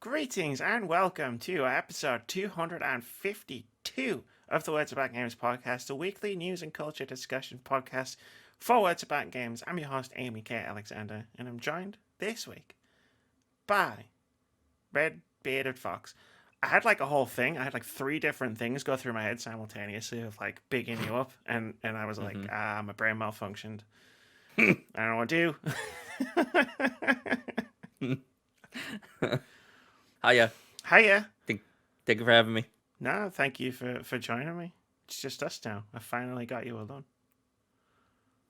Greetings and welcome to episode 252 of the Words About Games podcast, a weekly news and culture discussion podcast for Words About Games. I'm your host, Amy K. Alexander, and I'm joined this week by Red Bearded Fox. I had like a whole thing. I had like three different things go through my head simultaneously of like bigging you up, and I was like, my brain malfunctioned. I don't know what to do. Hiya. Hiya. Thank you for having me. No, thank you for joining me. It's just us now. I finally got you alone.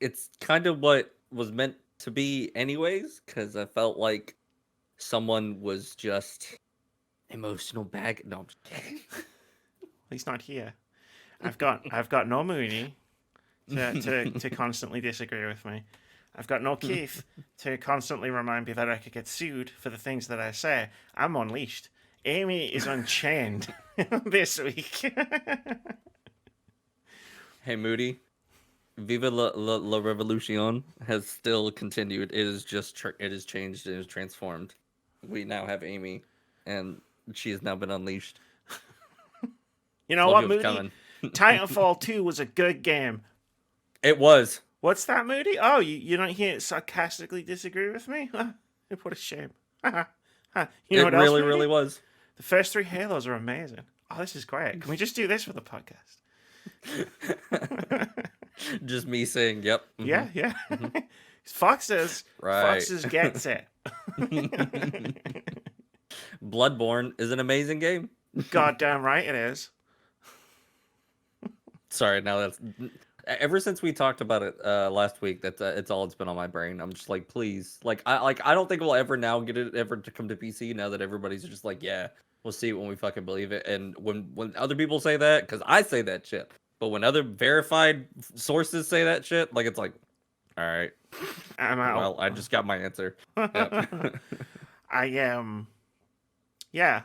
It's kind of what was meant to be anyways, because I felt like someone was just emotional bag. No, I'm just kidding. He's not here. I've got no Mooney to constantly disagree with me. I've got no Keith to constantly remind me that I could get sued for the things that I say. I'm unleashed. Amy is unchained this week. Hey, Moody. Viva la Revolution has still continued. It is just it has changed. It has transformed. We now have Amy, and she has now been unleashed. You know what, Moody? Titanfall 2 was a good game. It was. What's that, Moody? Oh, you don't hear it sarcastically disagree with me? What a shame. You know what else, Moody? Really was. The first three Halos are amazing. Oh, this is great. Can we just do this for the podcast? Just me saying, yep. Mm-hmm. Yeah. Mm-hmm. Foxes gets it. Bloodborne is an amazing game. Goddamn right it is. Sorry, now that's... Ever since we talked about it last week, it's all it's been on my brain. I'm just like, please, I don't think we'll ever now get it ever to come to PC now that everybody's just like, yeah, we'll see it when we fucking believe it. And when other people say that, because I say that shit, but when other verified sources say that shit, like it's like, all right, I'm out. Well, I just got my answer. Yep. Yeah,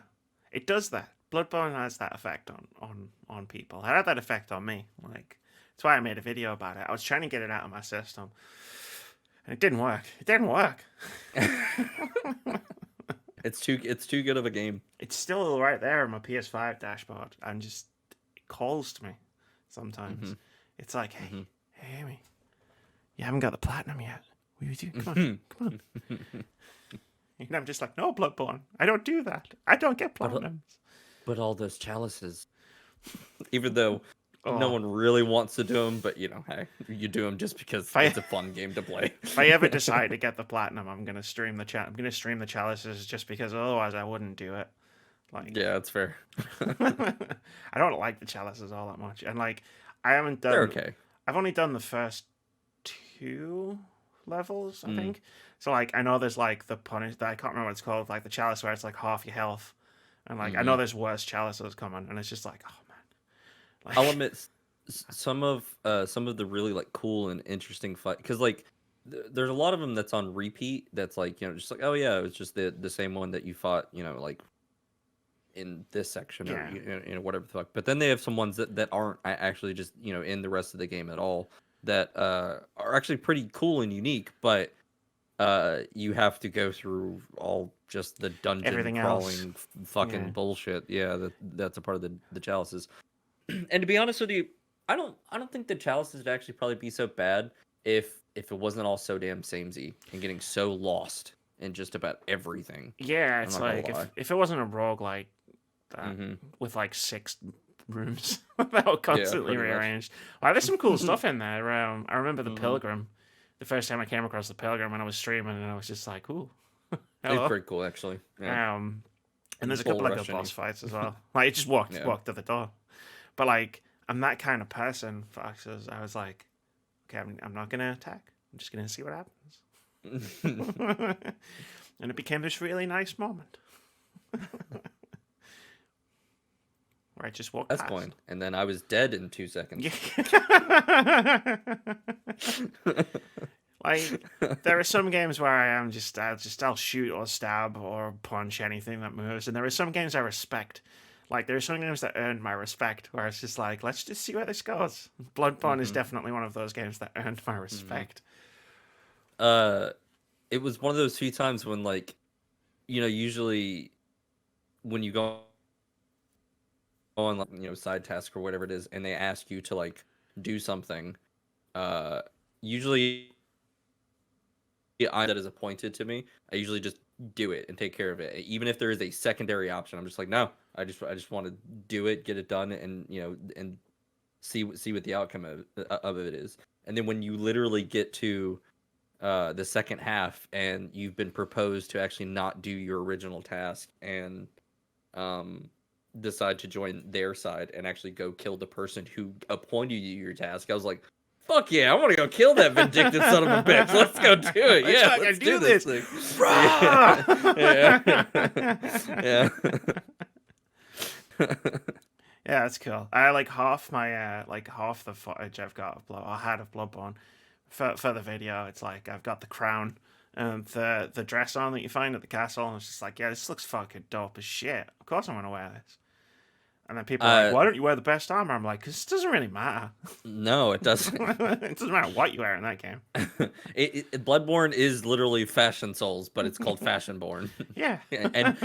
it does that. Bloodborne has that effect on people. It had that effect on me. Like. That's why I made a video about it. I was trying to get it out of my system. And it didn't work. It's too good of a game. It's still right there on my PS5 dashboard. And just it calls to me sometimes. Mm-hmm. It's like, hey, Amy, you haven't got the platinum yet. What are you doing? Come on. And I'm just like, no, Bloodborne. I don't do that. I don't get platinums. But all those chalices. Even though no one really wants to do them, but you know, hey, you do them just because it's a fun game to play. If I ever decide to get the platinum, I'm gonna stream the chalices just because otherwise I wouldn't do it. Like, yeah, that's fair. I don't like the chalices all that much, and like I haven't done. They're okay. I've only done the first 2 levels, I think. So like I know there's like the punish that I can't remember what it's called, like the chalice where it's like half your health, and like I know there's worse chalices coming, and it's just like, oh man. Like... I'll admit some of the really like cool and interesting fight, because like there's a lot of them that's on repeat. That's like, you know, just like, oh yeah, it was just the same one that you fought, you know, like in this section, or you know, whatever the fuck. But then they have some ones that aren't actually just, you know, in the rest of the game at all, that are actually pretty cool and unique, but you have to go through all just the dungeon crawling fucking bullshit. Yeah, that's a part of the chalices. And to be honest with you, I don't think the chalices would actually probably be so bad if it wasn't all so damn samey and getting so lost in just about everything. Yeah, it's like if it wasn't a roguelike with like 6 rooms that were constantly rearranged. Well, there's some cool stuff in there. I remember the Pilgrim. The first time I came across the Pilgrim when I was streaming, and I was just like, ooh. It's pretty cool, actually. Yeah. And there's a couple of good boss fights as well. Like, it just walked to the door. But like, I'm that kind of person, Foxes. I was like, okay, I'm not gonna attack. I'm just gonna see what happens. And it became this really nice moment where I just walked past. That's point. And then I was dead in 2 seconds. Like, there are some games where I am I'll shoot or stab or punch anything that moves, and there are some games I respect. Like, there are some games that earned my respect, where it's just like, let's just see where this goes. Bloodborne is definitely one of those games that earned my respect. It was one of those few times when, like, you know, usually when you go on like, side task or whatever it is, and they ask you to like do something, usually that is appointed to me, I usually just do it and take care of it. Even if there is a secondary option, I'm just like, no, I just want to do it, get it done, and and see what the outcome of it is. And then when you literally get to the second half and you've been proposed to actually not do your original task and decide to join their side and actually go kill the person who appointed you your task, I was like, fuck yeah, I want to go kill that vindictive son of a bitch. Let's go do it. Yeah, let's do this thing. Yeah. Yeah, that's cool. I like half the footage I've got of I had of Bloodborne for the video. It's like I've got the crown and the dress on that you find at the castle, and it's just like, yeah, this looks fucking dope as shit. Of course I'm gonna wear this. And then people are like, why don't you wear the best armor? I'm like, because it doesn't really matter. No, it doesn't. It doesn't matter what you wear in that game. Bloodborne is literally Fashion Souls, but it's called Fashionborn. Yeah. And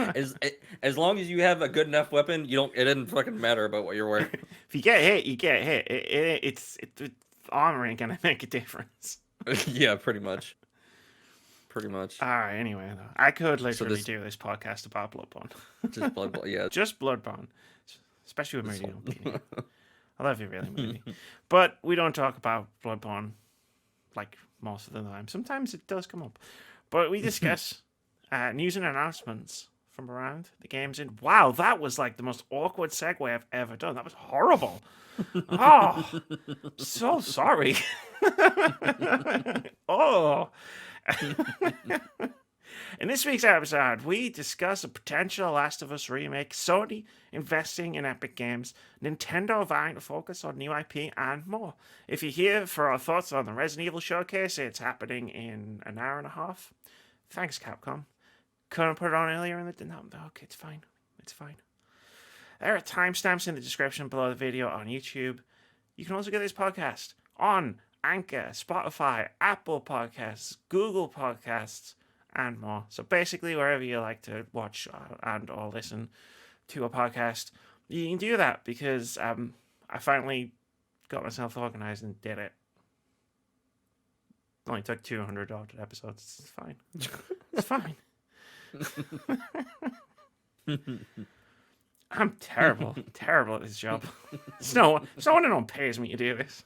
as long as you have a good enough weapon, it doesn't fucking matter about what you're wearing. If you get hit, you get hit. It's armor ain't gonna make a difference. Yeah, pretty much. Pretty much. All right. Anyway, though, I could literally do this podcast about Bloodborne. Just Bloodborne, yeah. Just Bloodborne. Especially with Moody. I love you, really, Moody. But we don't talk about Bloodborne like most of the time. Sometimes it does come up. But we discuss news and announcements from around the games. And wow, that was like the most awkward segue I've ever done. That was horrible. Oh, so sorry. Oh. In this week's episode, we discuss a potential Last of Us remake, Sony investing in Epic Games, Nintendo vying to focus on new IP, and more. If you're here for our thoughts on the Resident Evil showcase, it's happening in an hour and a half. Thanks, Capcom. Couldn't put it on earlier in the... No, okay, it's fine. It's fine. There are timestamps in the description below the video on YouTube. You can also get this podcast on Anchor, Spotify, Apple Podcasts, Google Podcasts, and more. So basically, wherever you like to watch and or listen to a podcast, you can do that because I finally got myself organized and did it. Only took 200 odd episodes. It's fine. It's fine. I'm terrible at this job. It's no one no one pays me to do this.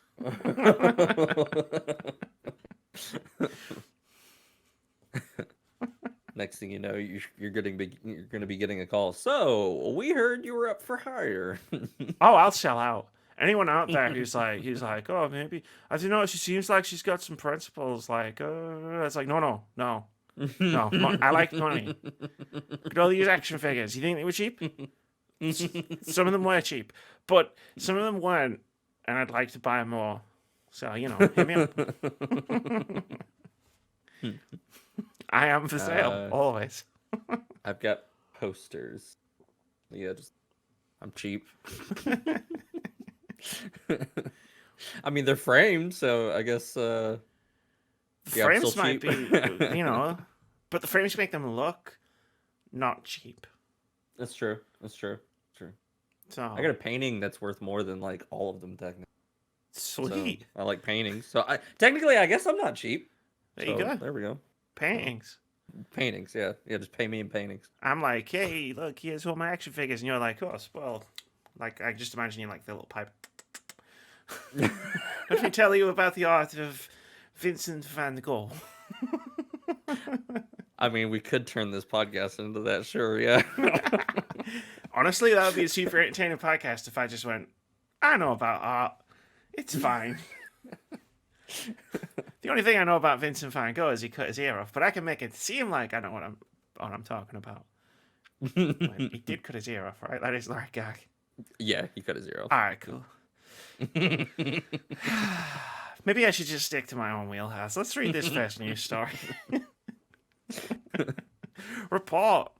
Next thing you know, you're going to be getting a call. So we heard you were up for hire. Oh, I'll sell out. Anyone out there who's like, oh, maybe I don't know. She seems like she's got some principles. Like, it's like, no. I like money. Look at all these action figures. You think they were cheap? Some of them were cheap, but some of them weren't, and I'd like to buy more. So hit me up. I am for sale, always. I've got posters. Yeah, I'm cheap. I mean, they're framed, so I guess frames might be, but the frames make them look not cheap. That's true. So I got a painting that's worth more than like all of them technically. Sweet. So I like paintings. So I guess I'm not cheap. There you go. There we go. Paintings, yeah. Just pay me in paintings. I'm like, hey, look, here's all my action figures, and you're like, oh, well, like I just imagine you like the little pipe. Let me tell you about the art of Vincent van Gogh. I mean, we could turn this podcast into that, sure, yeah. Honestly, that would be a super entertaining podcast if I just went, I know about art. It's fine. The only thing I know about Vincent van Gogh is he cut his ear off, but I can make it seem like I know what I'm talking about. He did cut his ear off, right? That is the right gag. Yeah, he cut his ear off. All right, cool. Maybe I should just stick to my own wheelhouse. Let's read this first news story. Report.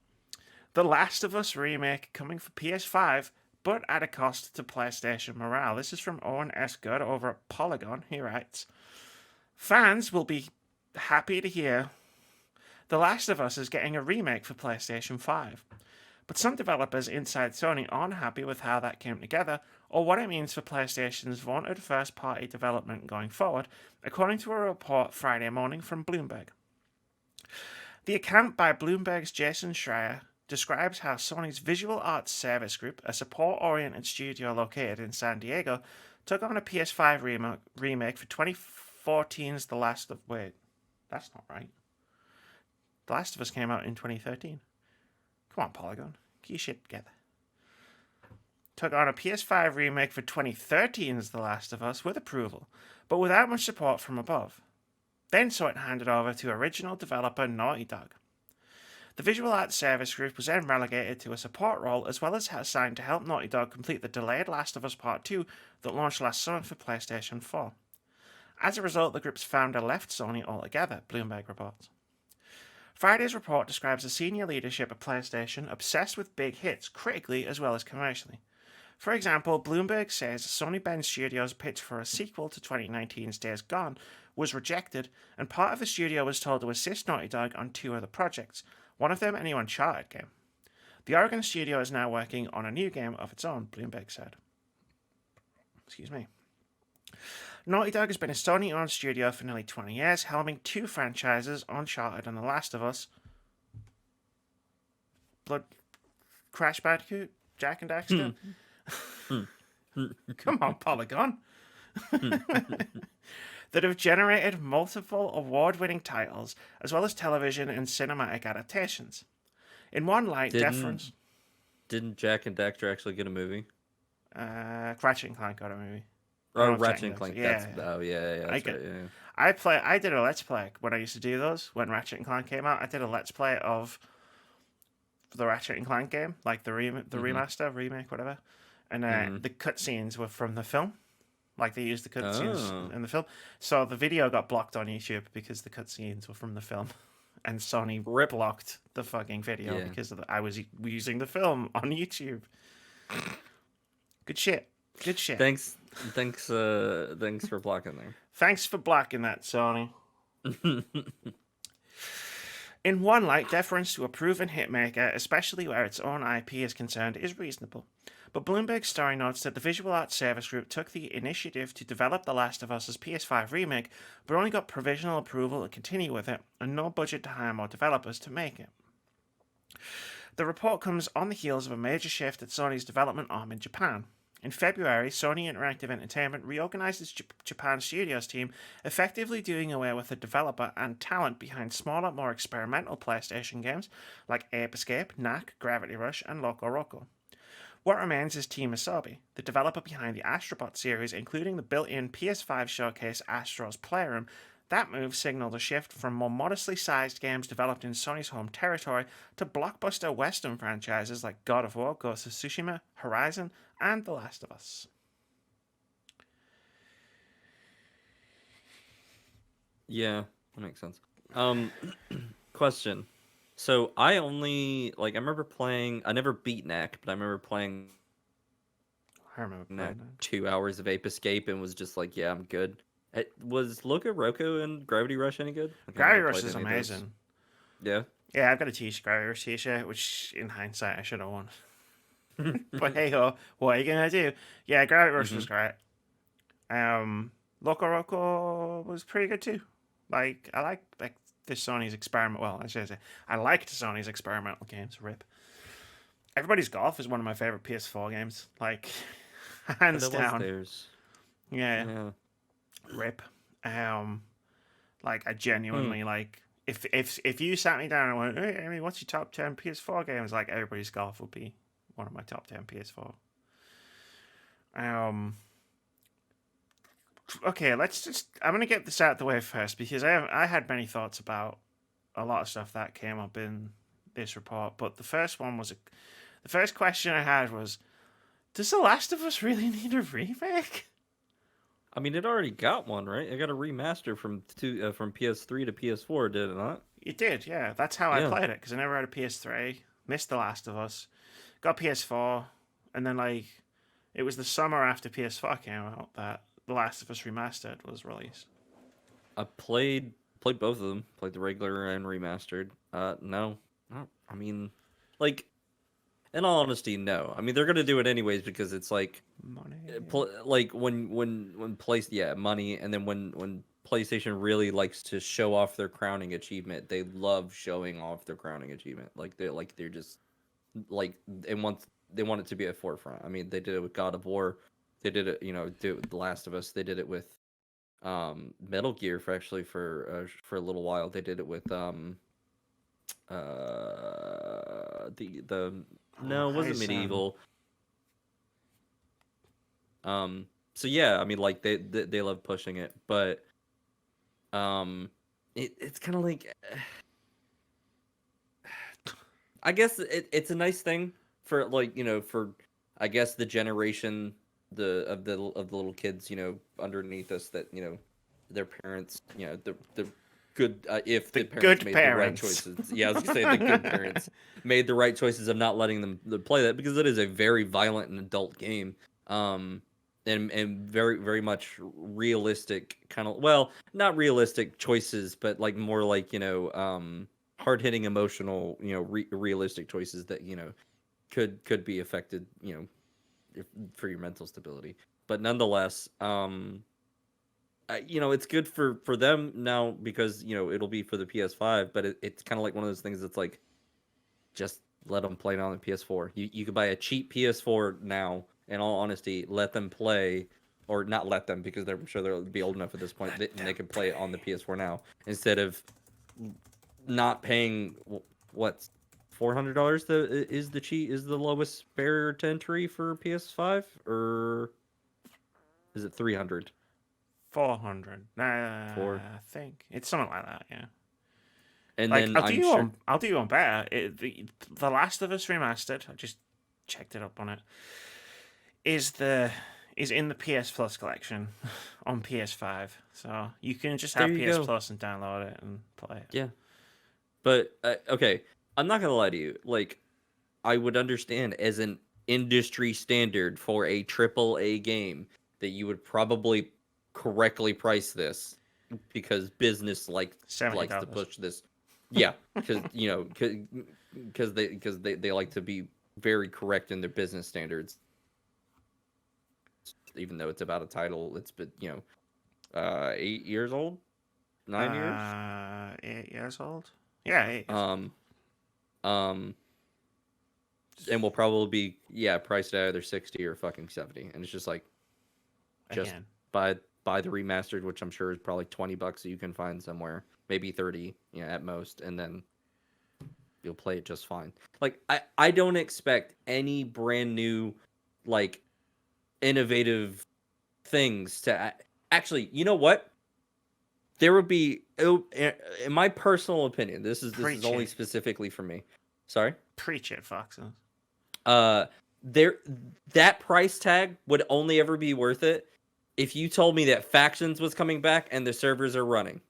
The Last of Us remake coming for PS5, but at a cost to PlayStation morale. This is from Owen S. Good over at Polygon. He writes, fans will be happy to hear The Last of Us is getting a remake for PlayStation 5. But some developers inside Sony aren't happy with how that came together or what it means for PlayStation's vaunted first-party development going forward, according to a report Friday morning from Bloomberg. The account by Bloomberg's Jason Schreier describes how Sony's Visual Arts Service Group, a support-oriented studio located in San Diego, took on a PS5 remake for 2014's The Last of... Wait, that's not right. The Last of Us came out in 2013. Come on, Polygon. Get your shit together. Took on a PS5 remake for 2013's The Last of Us with approval, but without much support from above. Then saw it handed over to original developer Naughty Dog. The Visual Arts Service Group was then relegated to a support role as well as assigned to help Naughty Dog complete the delayed Last of Us Part 2 that launched last summer for PlayStation 4. As a result, the group's founder left Sony altogether, Bloomberg reports. Friday's report describes the senior leadership of PlayStation obsessed with big hits, critically as well as commercially. For example, Bloomberg says Sony Bend Studios' pitch for a sequel to 2019's Days Gone was rejected, and part of the studio was told to assist Naughty Dog on 2 other projects, one of them a new Uncharted game. The Oregon studio is now working on a new game of its own, Bloomberg said. Excuse me. Naughty Dog has been a Sony-owned studio for nearly 20 years, helming 2 franchises, Uncharted and The Last of Us. Crash Bandicoot? Jak and Daxter? Come on, Polygon. That have generated multiple award-winning titles, as well as television and cinematic adaptations. In one light, deference... Didn't Jak and Daxter actually get a movie? Ratchet and Clank got a movie. Oh, Ratchet and Clank. Yeah. That's right. Yeah. I did a Let's Play when I used to do those, when Ratchet and Clank came out. I did a Let's Play of the Ratchet and Clank game, like the remaster, remake, whatever. And the cutscenes were from the film. Like, they used the cutscenes in the film. So the video got blocked on YouTube because the cutscenes were from the film. And Sony blocked the fucking video because I was using the film on YouTube. Good shit. Good shit. Thanks for blocking there. Thanks for blocking that, Sony. In one light, deference to a proven hitmaker, especially where its own IP is concerned, is reasonable. But Bloomberg's story notes that the Visual Arts Service Group took the initiative to develop The Last of Us' PS5 remake, but only got provisional approval to continue with it, and no budget to hire more developers to make it. The report comes on the heels of a major shift at Sony's development arm in Japan. In February, Sony Interactive Entertainment reorganized its Japan Studios team, effectively doing away with the developer and talent behind smaller, more experimental PlayStation games like Ape Escape, Knack, Gravity Rush, and Loco Roco. What remains is Team Asobi, the developer behind the Astrobot series, including the built-in PS5 showcase Astro's Playroom. That move signaled a shift from more modestly sized games developed in Sony's home territory to blockbuster Western franchises like God of War, Ghost of Tsushima, Horizon, and The Last of Us. Yeah, that makes sense. Question. So I remember playing, I never beat Knack, but I remember playing Knack 2 hours of Ape Escape and was just like, yeah, I'm good. Was Loco Roco and Gravity Rush any good? Gravity Rush is amazing. Yeah? Yeah, I've got a Gravity Rush t-shirt, which in hindsight I should have won. But hey ho, what are you gonna do? Yeah, Gravity Rush was great. Loco Roco was pretty good too. Like, I like this Sony's experiment. Well, I should say, I liked Sony's experimental games. RIP. Everybody's Golf is one of my favorite PS4 games. Like, hands down. Yeah. RIP. Like, I genuinely like. If you sat me down and went, hey, Amy, what's your top 10 PS4 games? Like, Everybody's Golf would be one of my top 10 PS4. Okay, I'm going to get this out of the way first because I had many thoughts about a lot of stuff that came up in this report, but the first question I had was, does The Last of Us really need a remake? I mean, it already got one, right? It got a remaster from PS3 to PS4, did it not? It did, yeah. That's how I played it, because I never had a PS3, missed The Last of Us, got PS4, and then, like, it was the summer after PS4 came out that The Last of Us Remastered was released. I played both of them. Played the regular and remastered. No. I mean, like, in all honesty, no. I mean, they're gonna do it anyways because it's like, Money. like when place, yeah, money, and then when PlayStation really likes to show off their crowning achievement, they love showing off their crowning achievement. They're just like, and once they want it to be at forefront. I mean, they did it with God of War, they did it, do it with The Last of Us, they did it with Metal Gear for a little while. They did it with the no, it wasn't Medieval. So yeah, I mean, like they love pushing it, but it's kind of like, I guess it's a nice thing for, like, for, I guess, the generation of the little kids, underneath us, that, their parents, the good, if the parents made the right choices. Yeah, I was gonna say the good parents made the right choices of not letting them play that, because it is a very violent and adult game. And very, very much realistic, kind of, well, not realistic choices, but like more like, hard hitting, emotional, realistic choices that, could be affected, for your mental stability. But nonetheless, it's good for them now, because it'll be for the PS5, but it's kind of like one of those things that's like, just let them play it on the PS4. You could buy a cheap PS4 now. In all honesty, let them play, or not let them, because I'm sure they'll be old enough at this point, and they can play it on the PS4 now, instead of not paying what's $400 is the lowest barrier to entry for PS5, or is it 300? 400. I think it's something like that. Yeah. And like, then I'll do one better. The Last of Us Remastered, I just checked it up on it, is in the PS Plus collection on PS5. So you can just have PS Plus and download it and play it. Yeah. But okay, I'm not gonna lie to you. Like, I would understand as an industry standard for a AAA game that you would probably correctly price this, because business likes to push this. Yeah, because they like to be very correct in their business standards, even though it's about a title it's been 8 years old, 9 years, 8 years old. Yeah, 8 years. And will probably be priced at either 60 or fucking 70, and it's just like, just Again, buy the remastered, which I'm sure is probably $20 that you can find somewhere, maybe 30, at most, and then you'll play it just fine. Like, I don't expect any brand new, like, innovative things to actually, you know what? There would be, in my personal opinion, this is only specifically for me. Sorry? Preach it, Foxes. That price tag would only ever be worth it if you told me that Factions was coming back and the servers are running.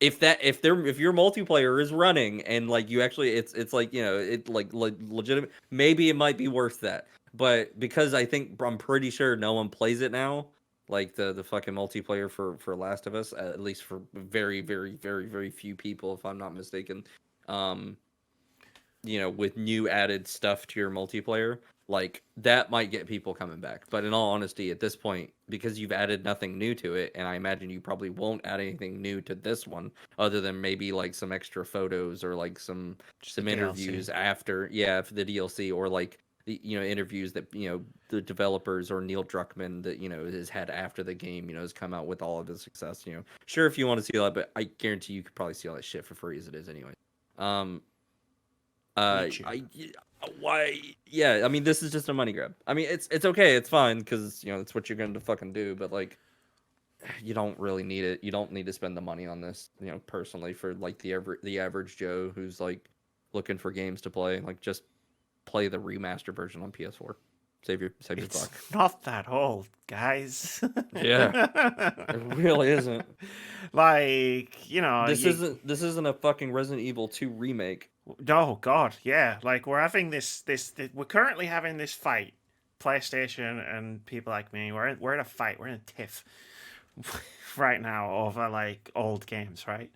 If your multiplayer is running and, like, you actually, it's like, it like legitimate, maybe it might be worth that. But because I'm pretty sure no one plays it now, like the fucking multiplayer for Last of Us, at least for very, very, very, very few people, if I'm not mistaken. With new added stuff to your multiplayer, like, that might get people coming back. But in all honesty, at this point, because you've added nothing new to it, and I imagine you probably won't add anything new to this one, other than maybe like some extra photos, or like some interviews after, for the DLC, or like the interviews that the developers or Neil Druckmann that has had after the game has come out with all of his success. Sure, if you want to see that, but I guarantee you could probably see all that shit for free as it is anyway. Why? Yeah, I mean, this is just a money grab. I mean, it's okay, it's fine, because it's what you're going to fucking do. But, like, you don't really need it. You don't need to spend the money on this. Personally, for like the average Joe who's like looking for games to play, like, just play the remaster version on PS4. Save your buck. It's not that old, guys. Yeah, it really isn't. Like, this isn't a fucking Resident Evil 2 remake. Oh God, yeah. Like, we're having this we're currently having this fight, PlayStation and people like me. We're in a fight. We're in a tiff right now over, like, old games, right?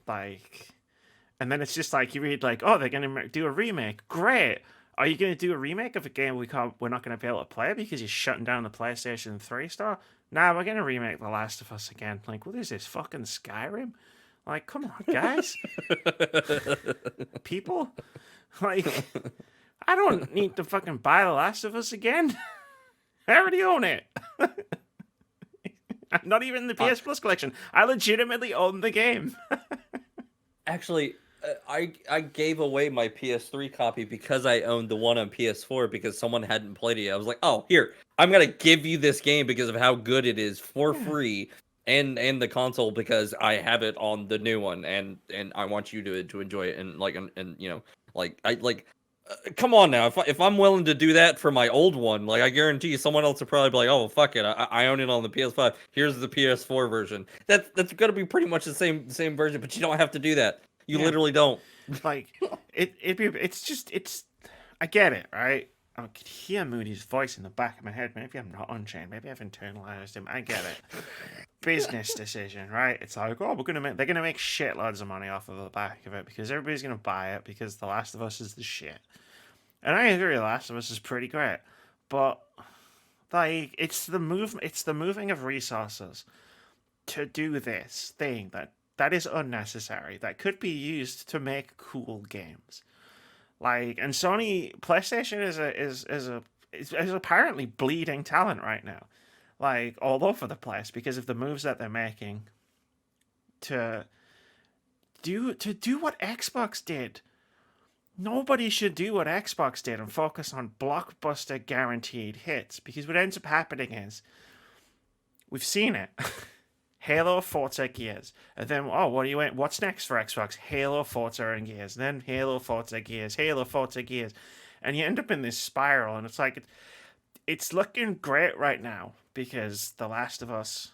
Like, And then it's just like you read like, oh, they're gonna do a remake. Great. Are you gonna do a remake of a game we're not gonna be able to play because you're shutting down the PlayStation 3 store? Nah, we're gonna remake The Last of Us again. Like, what is this fucking Skyrim? Like, come on, guys, people. Like, I don't need to fucking buy The Last of Us again. I already own it. Not even the PS Plus collection. I legitimately own the game. Actually, I gave away my PS3 copy because I owned the one on PS4 because someone hadn't played it yet. I was like, oh, here, I'm gonna give you this game because of how good it is for free, and the console because I have it on the new one, and I want you to enjoy it, and like and you know like I like. Come on now, if I'm willing to do that for my old one, like I guarantee you, someone else will probably be like, "Oh fuck it, I own it on the PS5. Here's the PS4 version." That's gonna be pretty much the same version, but you don't have to do that. You literally don't. Like it's. I get it, right? I could hear Moody's voice in the back of my head. Maybe I'm not unchained. Maybe I've internalized him. I get it. Business decision, right? It's like, oh, they're gonna make shitloads of money off of the back of it because everybody's gonna buy it because The Last of Us is the shit. And I agree, The Last of Us is pretty great, but like it's the moving of resources to do this thing that is unnecessary that could be used to make cool games. Like, and PlayStation is apparently bleeding talent right now, like all over the place because of the moves that they're making to do what Xbox did. Nobody should do what Xbox did and focus on blockbuster guaranteed hits because what ends up happening is we've seen it. Halo, Forza, Gears. And then, what's next for Xbox? Halo, Forza, and Gears. And then Halo, Forza, Gears. Halo, Forza, Gears. And you end up in this spiral, and it's like, it's looking great right now because The Last of Us,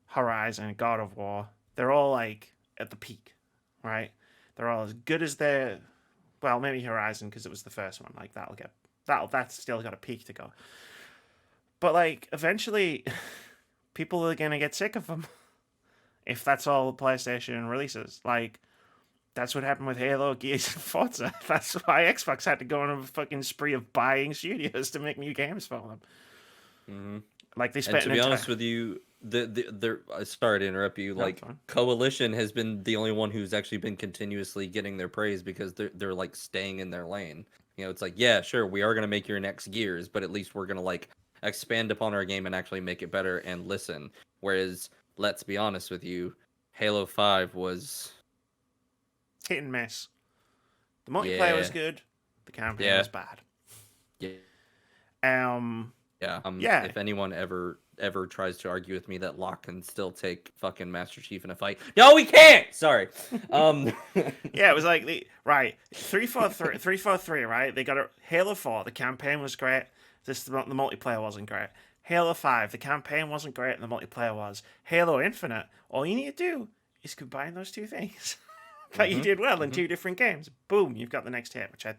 Horizon, God of War, they're all like at the peak, right? They're all as good as their, well, maybe Horizon because it was the first one. Like that's still got a peak to go. But like eventually, people are gonna get sick of them if that's all PlayStation releases. Like that's what happened with Halo, Gears, and Forza. That's why Xbox had to go on a fucking spree of buying studios to make new games for them. Mm-hmm. Like they spent. And to be honest with you, sorry to interrupt you. No, like Coalition has been the only one who's actually been continuously getting their praise because they're like staying in their lane. You know, it's like, yeah, sure, we are gonna make your next Gears, but at least we're gonna like expand upon our game and actually make it better and listen. Whereas, let's be honest with you, Halo 5 was hit and miss. The multiplayer was good. The campaign was bad. Yeah. If anyone ever tries to argue with me that Locke can still take fucking Master Chief in a fight, no, we can't. Sorry. Yeah, it was like 343, right? They got a Halo 4. The campaign was great. The multiplayer wasn't great. Halo 5. The campaign wasn't great, and the multiplayer was. Halo Infinite. All you need to do is combine those two things that you did well in two different games. Boom, you've got the next hit, which I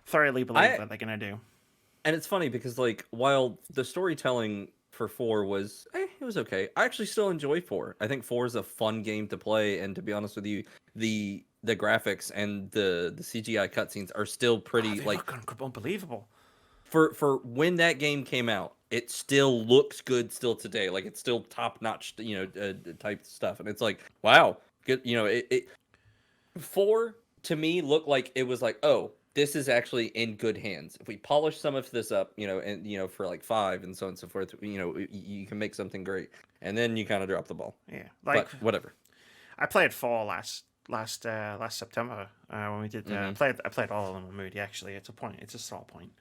thoroughly believe that they're gonna do. And it's funny because, like, while the storytelling for 4 was, it was okay. I actually still enjoy 4. I think 4 is a fun game to play, and to be honest with you, the graphics and the CGI cutscenes are still pretty they look unbelievable. For when that game came out, it still looks good still today. Like it's still top notch, type stuff, and it's like, wow, good. It 4 to me looked like it was like, oh, this is actually in good hands. If we polish some of this up, and for like 5 and so on and so forth, you can make something great. And then you kind of drop the ball. Yeah, but whatever. I played 4 last September when we did. I played all of them with Moody. Actually, it's a small point.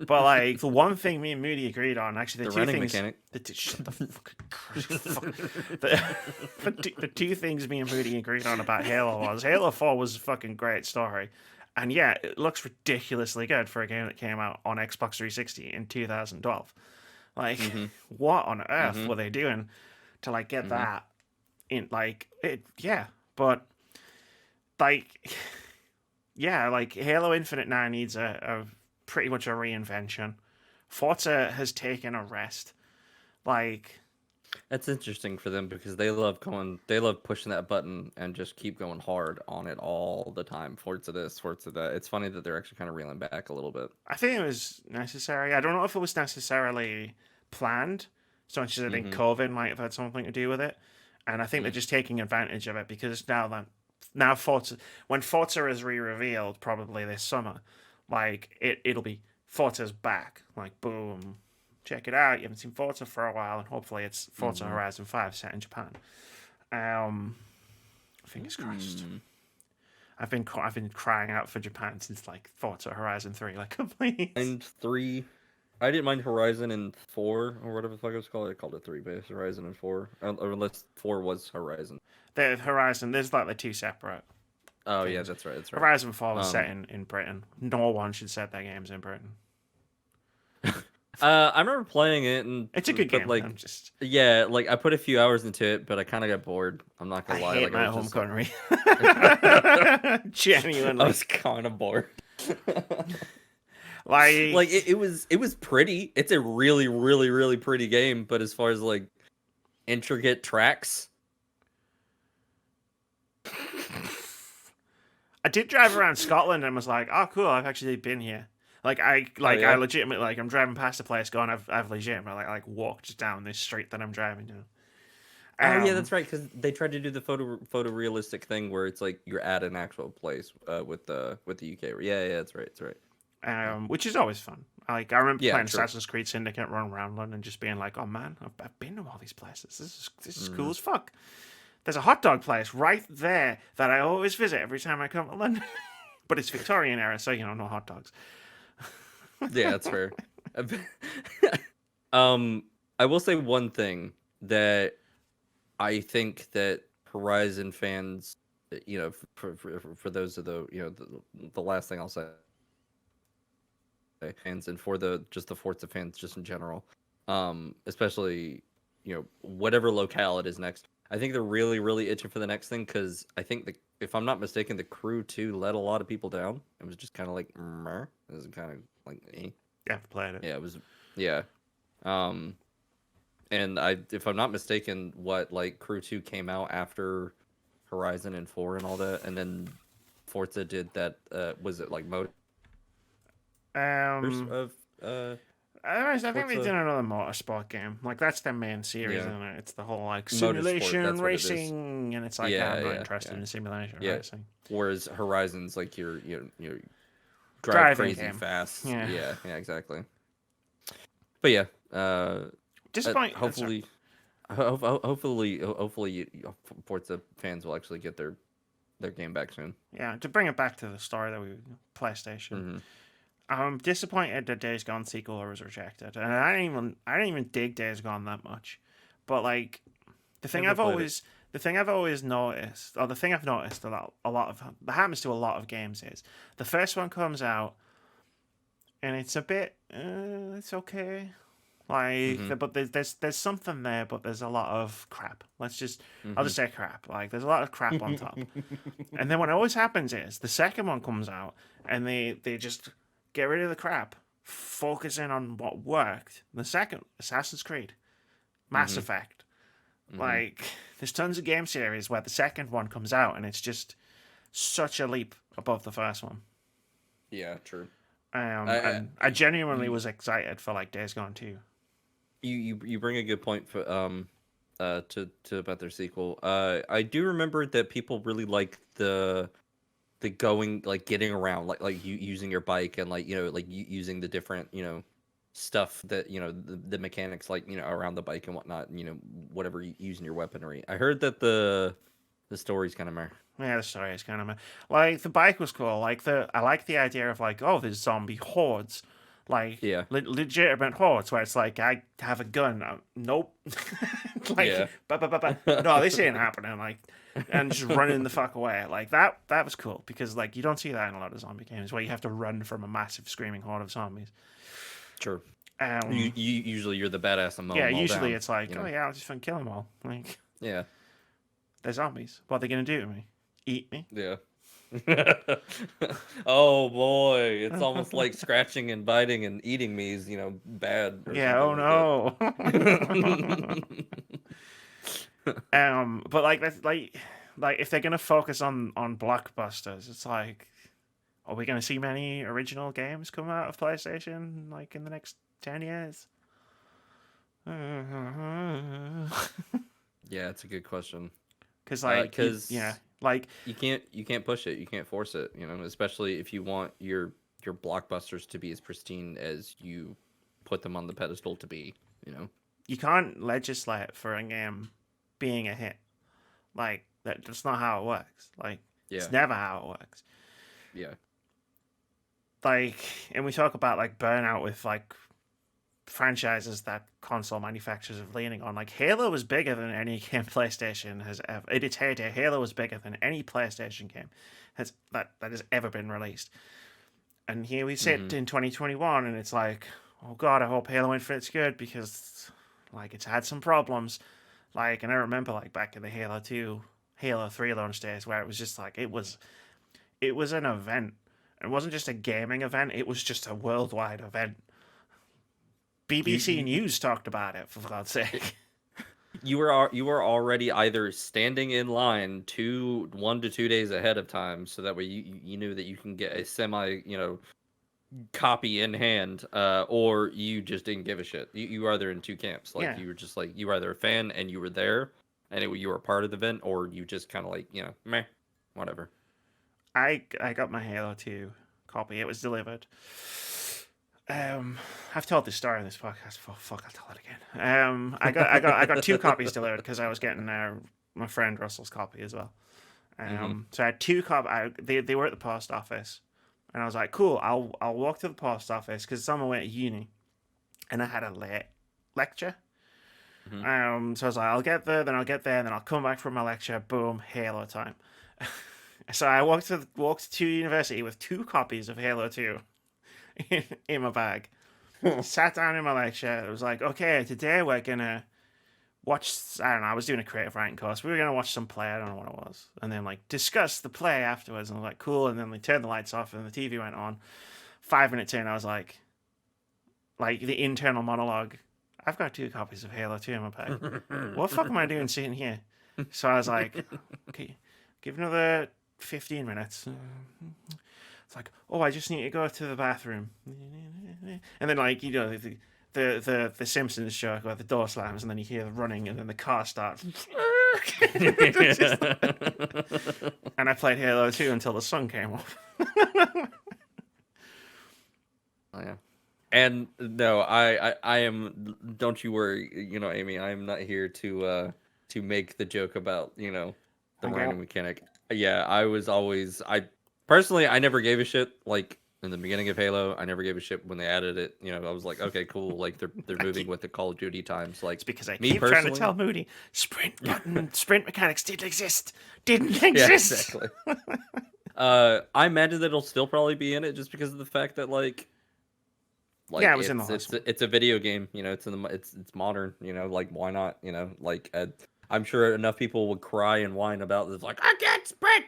But like the one thing me and Moody agreed on, actually, the two things. Mechanic. Shut the fuck. The two things me and Moody agreed on about Halo was Halo 4 was a fucking great story, and yeah, it looks ridiculously good for a game that came out on Xbox 360 in 2012. Like, what on earth were they doing to like get that in? Like it, yeah, but like. Yeah, like Halo Infinite now needs a pretty much a reinvention. Forza has taken a rest. Like, That's interesting for them because they love pushing that button and just keep going hard on it all the time. Forza this, Forza that. It's funny that they're actually kind of reeling back a little bit. I think it was necessary. I don't know if it was necessarily planned, so much as I think Mm-hmm. COVID might have had something to do with it. And I think they're just taking advantage of it because now Forza, when Forza is re-revealed probably this summer, like it'll be Forza's back. Like boom, check it out. You haven't seen Forza for a while, and hopefully it's Forza Mm-hmm. Horizon 5 set in Japan. Fingers crossed. I've been crying out for Japan since like Forza Horizon 3. Like please. And 3. I didn't mind Horizon and 4 or whatever the fuck it was called. I called it 3 base Horizon and 4, or unless 4 was Horizon. The Horizon, there's like the two separate. Oh things. yeah, that's right. That's right. Horizon 4 was set in Britain. No one should set their games in Britain. I remember playing it, and It's a good game. like, I'm just yeah, like I put a few hours into it, but I kind of got bored. I'm not gonna lie. hate Like my I was home just country. I Genuinely, was kind of bored. like it was pretty. It's a really, really, really pretty game, but as far as like intricate tracks, I did drive around Scotland and was like, oh cool, I've actually been here. I yeah? legitimately I'm driving past a place going, I've legitimately like walked down this street that I'm driving down. Oh yeah, that's right. Because they tried to do the photorealistic thing where it's like you're at an actual place with the UK. Yeah, that's right. That's right. Which is always fun. Like I remember Yeah, playing true. Assassin's Creed Syndicate, running around London, just being like, "Oh man, I've been to all these places. This is cool as fuck." There's a hot dog place right there that I always visit every time I come to London, but it's Victorian era, so no hot dogs. Yeah, that's fair. I will say one thing that I think that Horizon fans, for those of the last thing I'll say, fans, and for the Forza fans just in general, especially whatever locale it is next. I think they're really, really itching for the next thing because I think if I'm not mistaken, the Crew 2 let a lot of people down. It was just kind of like, meh. It was kind of like, eh. Yeah, I've played it. Yeah, it was, yeah. And if I'm not mistaken, like Crew 2 came out after Horizon and 4 and all that, and then Forza did that. Was it like mode of I think they Forza? did another motorsport game. Like that's their main series, Yeah. isn't it? It's the whole like Motorsport, simulation that's what it is. racing, and it's like Yeah, I'm not yeah, interested yeah. in simulation Yeah. racing. Whereas Horizon's like you're drive Driving crazy game. fast. Yeah. Yeah, exactly. But yeah, Disappointing. hopefully, Forza fans will actually get their game back soon. Yeah, to bring it back to the story that we PlayStation. Mm-hmm. I'm disappointed that Days Gone sequel was rejected, and I didn't even dig Days Gone that much. But like the thing I've always noticed, or the thing I've noticed a lot of that happens to a lot of games is the first one comes out and it's a bit it's okay. Like, but there's something there, but there's a lot of crap. I'll just say crap. Like, there's a lot of crap on top. And then what always happens is the second one comes out and they just get rid of the crap, focus in on what worked. The second, Assassin's Creed, Mass Effect. Like, there's tons of game series where the second one comes out and it's just such a leap above the first one. Yeah, true. And I genuinely was excited for like Days Gone 2. You bring a good point for to about their sequel. I do remember that people really like the going, like getting around, like you using your bike and like using the different stuff that the mechanics, like around the bike and whatnot, whatever using your weaponry. I heard that the story's kind of meh. Yeah, the story is kind of like the bike was cool. Like I like the idea of like, oh, there's zombie hordes, like Yeah. legitimate hordes where it's like I have a gun. Nope. Like, Yeah. no, this ain't happening. Like, and just running the fuck away. Like that was cool because like you don't see that in a lot of zombie games where you have to run from a massive screaming horde of zombies. Sure. You usually you're the badass and mow them all usually down, it's like, oh yeah, I'll just fucking kill them all. Like, yeah. they're zombies. What are they gonna do to me? Eat me? Yeah. Oh boy, it's almost like scratching and biting and eating me is, bad. Yeah, oh no. But like that's like if they're gonna focus on blockbusters, it's like, are we gonna see many original games come out of PlayStation like in the next 10 years? Yeah, it's a good question. Because like yeah, Because like you can't push it, you can't force it, especially if you want your blockbusters to be as pristine as you put them on the pedestal to be, you know. you can't legislate for a game being a hit. Like that's not how it works. Like it's Yeah, never how it works. yeah. Like, and we talk about like burnout with like franchises that console manufacturers are leaning on. Like Halo was bigger than any game PlayStation has ever. In its heyday, Halo was bigger than any PlayStation game that has ever been released. And here we sit Hmm. in 2021, and it's like, oh god, I hope Halo Infinite's good because like it's had some problems. Like, and I remember like back in the Halo 2, Halo 3 launch days where it was just like it was an event. It wasn't just a gaming event; it was just a worldwide event. You BBC you News talked about it, for God's sake. you were already either standing in line 1 to 2 days ahead of time, so that way you knew that you can get a semi, copy in hand, or you just didn't give a shit. You were either in two camps. Like, Yeah, you were just like, you were either a fan and you were there and you were a part of the event, or you just kind of like, meh, whatever. I got my Halo 2 copy. It was delivered. I've told this story on this podcast. Fuck, I'll tell it again. I got two copies delivered because I was getting my friend Russell's copy as well. Hmm. So I had two copies. They were at the post office, and I was like, cool. I'll walk to the post office because it's on my way to uni, and I had a late lecture. Hmm. So I was like, I'll get there, then I'll get there, and then I'll come back from my lecture. Boom, Halo time. So I walked to university with two copies of Halo 2 in my bag. Sat down in my lecture. It was like, okay, today we're gonna watch. I don't know. I was doing a creative writing course. We were gonna watch some play. I don't know what it was, and then like discuss the play afterwards. And I was like, cool. And then they turned the lights off, and the TV went on. 5 minutes in, I was like the internal monologue. I've got two copies of Halo 2 in my bag. What the fuck am I doing sitting here? So I was like, okay, give another 15 minutes. It's like, oh, I just need to go to the bathroom. And then, like, the Simpsons joke where the door slams and then you hear the running and then the car starts. And I played Halo 2 until the sun came up. Oh, yeah. And no, I am. Don't you worry, Amy. I am not here to make the joke about the Okay. random mechanic. Yeah, I personally I never gave a shit. Like, in the beginning of Halo, I never gave a shit when they added it. I was like, okay, cool. Like, they're moving with the Call of Duty times. Like, It's because I me keep trying to personally, tell Moody sprint mechanics didn't exist. Didn't yeah, exist. exactly. I imagine that it'll still probably be in it just because of the fact that Yeah, I was in the hospital. it's a video game. It's modern. Like, why not? I'm sure enough people would cry and whine about this, like, I can't sprint.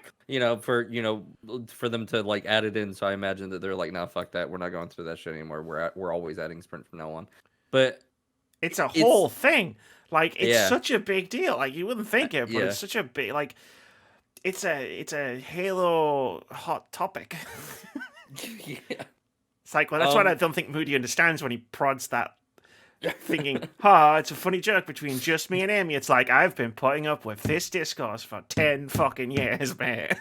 For them to like add it in. So I imagine that they're like, nah, fuck that. We're not going through that shit anymore. We're always adding sprint from now on. But It's a it's whole thing. Like it's yeah, such a big deal. Like you wouldn't think it, but yeah, it's such a big like it's a Halo hot topic. yeah. It's like, well, that's what I Um, don't think Moody understands when he prods that, thinking, "Ha, it's a funny joke between just me and Amy." It's like I've been putting up with this discourse for 10 fucking years, man.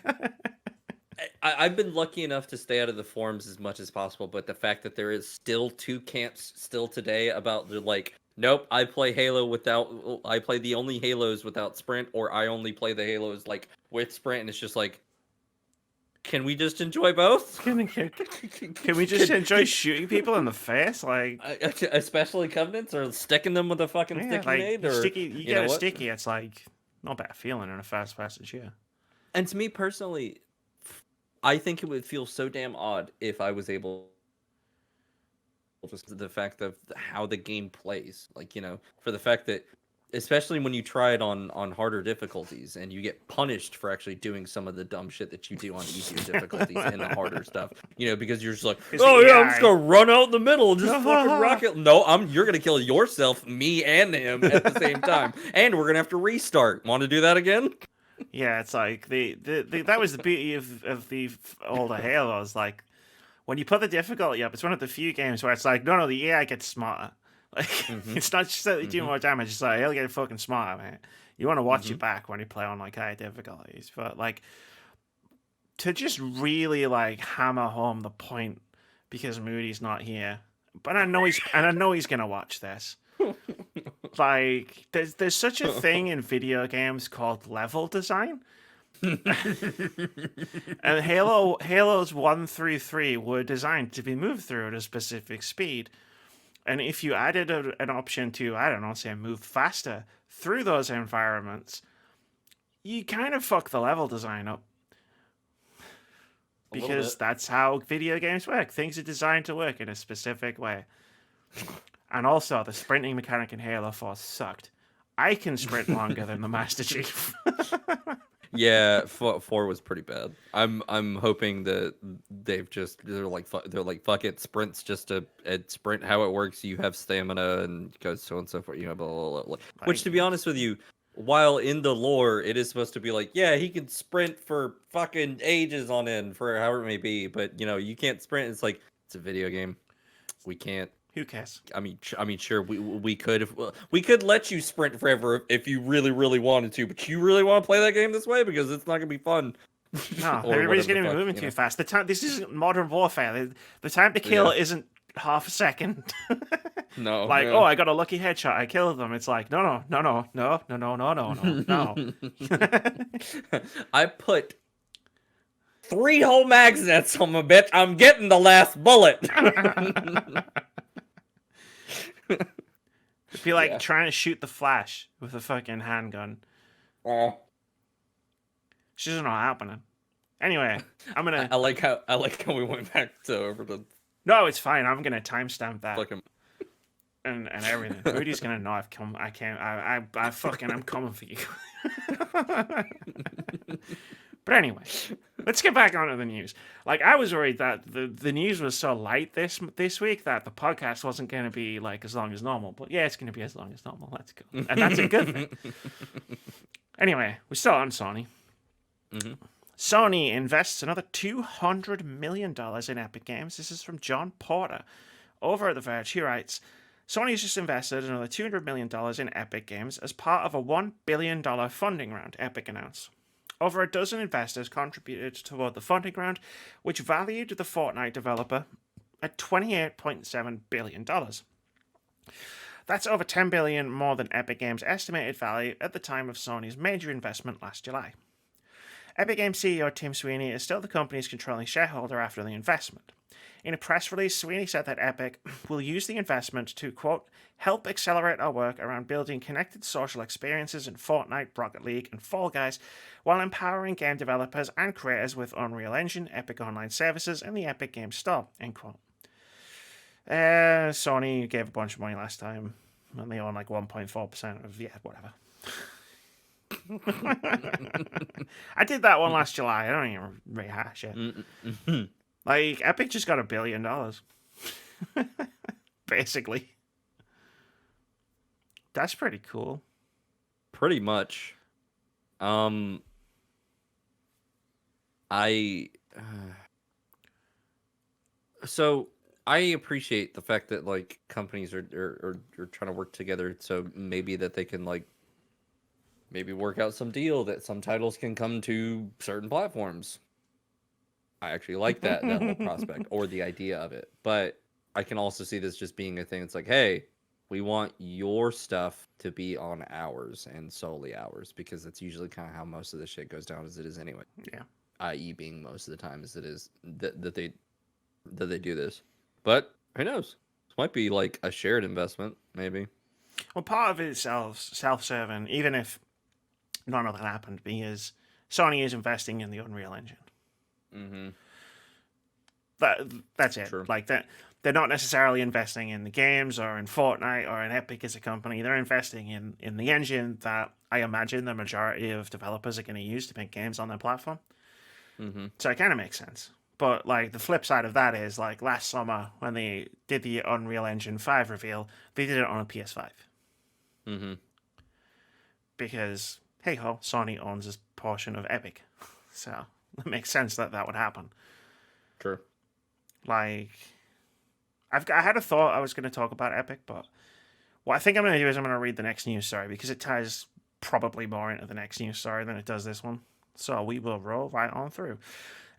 I've been lucky enough to stay out of the forums as much as possible, but the fact that there is still two camps still today about the like, nope, I play I play the only Halos without sprint, or I only play the Halos like with sprint, and it's just like, can we just enjoy both? Can we just enjoy shooting people in the face? Like, Especially Covenants, or sticking them with a fucking yeah, sticky like nade, or you you get know a what? sticky. It's like not better feeling in a fast passage. Yeah. And to me personally, I think it would feel so damn odd if I was able, just the fact of how the game plays, like, for the fact that especially when you try it on harder difficulties and you get punished for actually doing some of the dumb shit that you do on easier difficulties and the harder stuff. Because you're just like, It's oh the yeah, I'm just AI. gonna run out in the middle and just fucking rock it. No, you're gonna kill yourself, me and him at the same time, and we're gonna have to restart. Want to do that again? Yeah, it's like the that was the beauty of the older Halos. Like when you put the difficulty up, it's one of the few games where it's like, no, the AI gets smarter. Like it's not just that they do more damage. It's like he'll get fucking smarter, man. You want to watch it back when you play on like high difficulties, but like to just really like hammer home the point because Moody's not here. But I know he's gonna watch this. Like there's such a thing in video games called level design. And Halos 1 through 3 were designed to be moved through at a specific speed. And if you added an option to, I don't know, say move faster through those environments, you kind of fuck the level design up. Because that's how video games work. Things are designed to work in a specific way. And also, the sprinting mechanic in Halo 4 sucked. I can sprint longer than the Master Chief. Yeah, 4 was pretty bad. I'm hoping that they're like fuck it, sprints just a sprint how it works. You have stamina and goes so and so forth. Blah, blah, blah. Which, to be honest with you, while in the lore it is supposed to be like, yeah, he can sprint for fucking ages on end for however it may be, but you can't sprint. It's like it's a video game. We can't. Who cares? I mean, sure, we could let you sprint forever if you really, really wanted to, but you really want to play that game this way because it's not gonna be fun. No, everybody's gonna be moving too fast. This isn't modern warfare. The time to kill isn't half a second. No, like oh, I got a lucky headshot, I killed them. It's like no. I put 3 whole magnets on my bitch. I'm getting the last bullet. It'd be like trying to shoot the Flash with a fucking handgun. It's just not happening. Anyway, I'm gonna. I like how we went back to over to. No, it's fine. I'm gonna timestamp that. Fuck him. And everything. Rudy's gonna know I've come. I can't. I fucking. I'm coming for you. But anyway, let's get back onto the news. Like I was worried that the news was so light this week that the podcast wasn't going to be like as long as normal. But yeah, it's going to be as long as normal. Let's go, and that's a good thing. Anyway, we're still on Sony. Sony invests another $200 million in Epic Games. This is from John Porter over at The Verge. He writes, Sony's just invested another $200 million in Epic Games as part of a $1 billion funding round, Epic announced. Over a dozen investors contributed toward the funding round, which valued the Fortnite developer at $28.7 billion. That's over $10 billion more than Epic Games' estimated value at the time of Sony's major investment last July. Epic Games CEO Tim Sweeney is still the company's controlling shareholder after the investment. In a press release, Sweeney said that Epic will use the investment to, quote, help accelerate our work around building connected social experiences in Fortnite, Rocket League, and Fall Guys, while empowering game developers and creators with Unreal Engine, Epic Online Services, and the Epic Games Store, end quote. Sony gave a bunch of money last time, and they own like 1.4% of, whatever. I did that one last July. I don't even rehash it. Like, Epic just got $1 billion. Basically. That's pretty cool. Pretty much. So I appreciate the fact that like companies are trying to work together, so maybe that they can like maybe work out some deal that some titles can come to certain platforms. I actually like that whole prospect or the idea of it. But I can also see this just being a thing. It's like, hey, we want your stuff to be on ours and solely ours, because that's usually kind of how most of the shit goes down as it is anyway. Yeah. I.e. being most of the time as it is that they do this. But who knows? This might be like a shared investment, maybe. Well, part of it is self-serving, even if none of that happened, because Sony is investing in the Unreal Engine. That's it. Sure. Like that, they're not necessarily investing in the games or in Fortnite or in Epic as a company. They're investing in the engine that I imagine the majority of developers are going to use to make games on their platform. Mm-hmm. So it kind of makes sense. But like the flip side of that is like last summer when they did the Unreal Engine 5 reveal, they did it on a PS5 Mm-hmm. because hey ho, Sony owns a portion of Epic, so it makes sense that that would happen. Sure. Like I had a thought I was going to talk about Epic, but what I think I'm going to do is I'm going to read the next news story because it ties probably more into the next news story than it does this one. So we will roll right on through.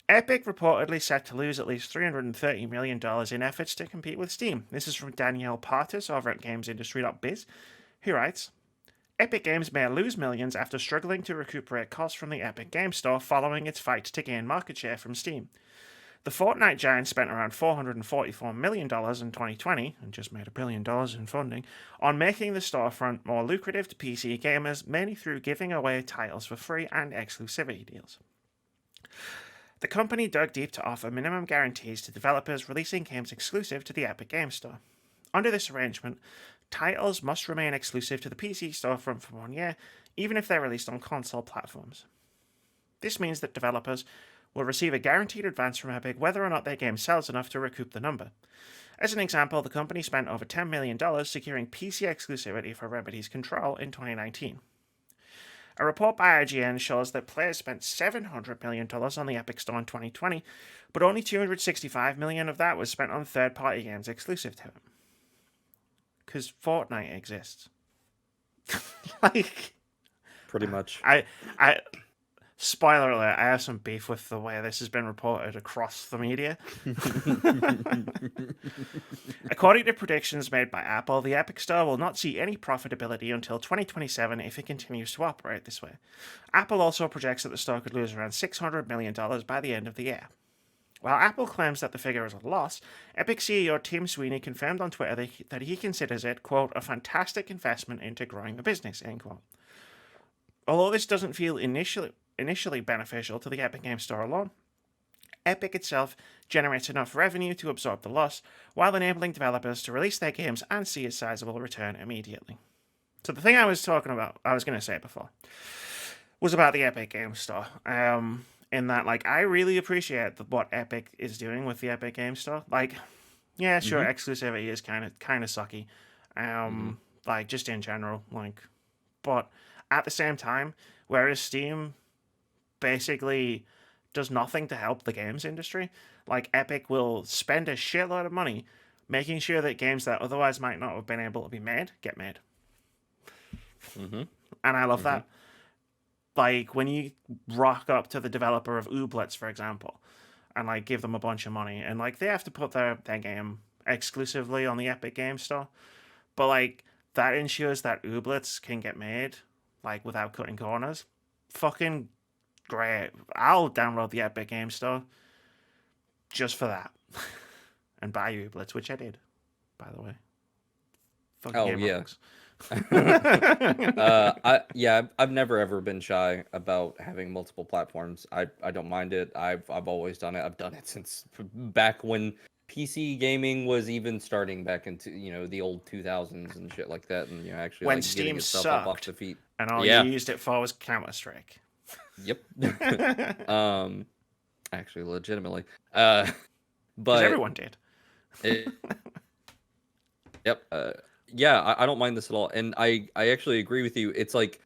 Epic reportedly set to lose at least $330 million in efforts to compete with Steam. This is from Danielle Partis over at GamesIndustry.biz, who writes, Epic Games may lose millions after struggling to recuperate costs from the Epic Game Store following its fight to gain market share from Steam. The Fortnite giant spent around $444 million in 2020, and just made $1 billion in funding, on making the storefront more lucrative to PC gamers, mainly through giving away titles for free and exclusivity deals. The company dug deep to offer minimum guarantees to developers releasing games exclusive to the Epic Game Store. Under this arrangement, titles must remain exclusive to the PC storefront for 1 year, even if they're released on console platforms. This means that developers will receive a guaranteed advance from Epic whether or not their game sells enough to recoup the number. As an example, the company spent over $10 million securing PC exclusivity for Remedy's Control in 2019. A report by IGN shows that players spent $700 million on the Epic Store in 2020, but only $265 million of that was spent on third-party games exclusive to it. Because Fortnite exists. Like, Pretty much. I spoiler alert, I have some beef with the way this has been reported across the media. According to predictions made by Apple, the Epic Store will not see any profitability until 2027 if it continues to operate this way. Apple also projects that the store could lose around $600 million by the end of the year. While Apple claims that the figure is a loss, Epic CEO Tim Sweeney confirmed on Twitter that he considers it, quote, a fantastic investment into growing the business, end quote. Although this doesn't feel initially beneficial to the Epic Game Store alone, Epic itself generates enough revenue to absorb the loss while enabling developers to release their games and see a sizable return immediately. So the thing I was going to say before, was about the Epic Game Store. In that, like, I really appreciate what Epic is doing with the Epic Game Store. Like, yeah, sure, exclusivity is kind of sucky. Like, just in general, like, but at the same time, whereas Steam basically does nothing to help the games industry, like Epic will spend a shitload of money making sure that games that otherwise might not have been able to be made get made. And I love that. Like when you rock up to the developer of Ooblets, for example, and like give them a bunch of money, and like they have to put their game exclusively on the Epic Game Store, but like that ensures that Ooblets can get made like without cutting corners. Fucking great. I'll download the Epic Game Store just for that. And buy Ooblets, which I did, by the way. Fucking I've never ever been shy about having multiple platforms. I don't mind it. I've always done it. I've done it since back when PC gaming was even starting back into the old 2000s and shit like that, and actually when like Steam getting itself sucked, up off the feet. And all you used it for was Counter-Strike. Yep. Actually, legitimately. But everyone did. Yep. Yeah, I don't mind this at all, and I actually agree with you. It's like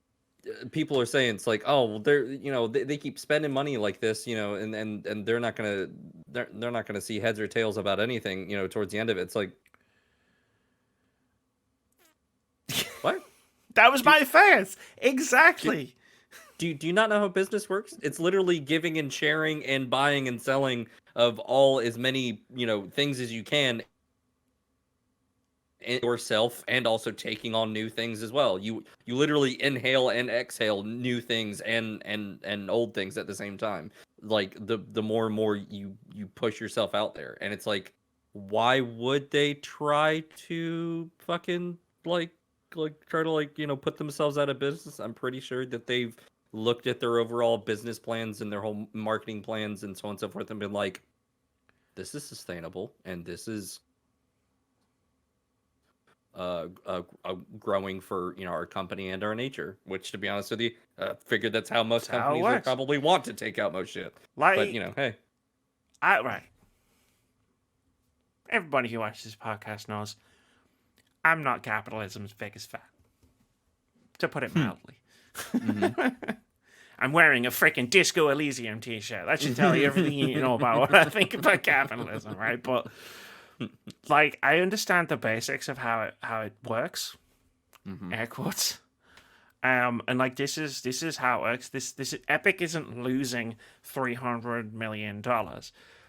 people are saying it's like, oh, well, they keep spending money like this, and they're not gonna see heads or tails about anything, towards the end of it. It's like, what? That was my face. Exactly. Do you not know how business works? It's literally giving and sharing and buying and selling of all as many things as you can. Yourself, and also taking on new things as well. You literally inhale and exhale new things and old things at the same time. Like the more and more you push yourself out there, and it's like, why would they try to fucking like try to put themselves out of business? I'm pretty sure that they've looked at their overall business plans and their whole marketing plans and so on and so forth and been like, this is sustainable and this is growing for our company and our nature. Which, to be honest with you, figured that's how most That's how it companies would works. probably want to take out most shit. Like, But hey, right. Everybody who watches this podcast knows I'm not capitalism's biggest fan, to put it mildly. I'm wearing a freaking Disco Elysium t-shirt. That should tell you everything you need to know about what I think about capitalism, right? But like, I understand the basics of how it works. Air quotes. And like, this is how it works. This Epic isn't losing $300 million.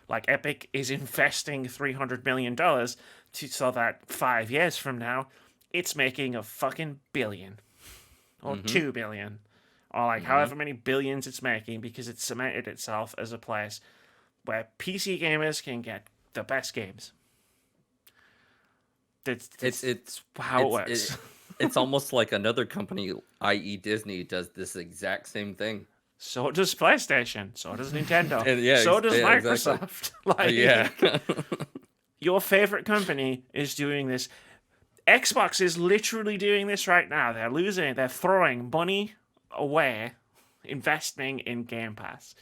Like, Epic is investing $300 million so that 5 years from now, it's making a fucking billion or 2 billion or like however many billions it's making, because it's cemented itself as a place where PC gamers can get the best games. It's how it works. It's almost like another company, i.e. Disney, does this exact same thing. So does PlayStation. So does Nintendo. And so does Microsoft. Exactly. Your favorite company is doing this. Xbox is literally doing this right now. They're throwing money away, investing in Game Pass.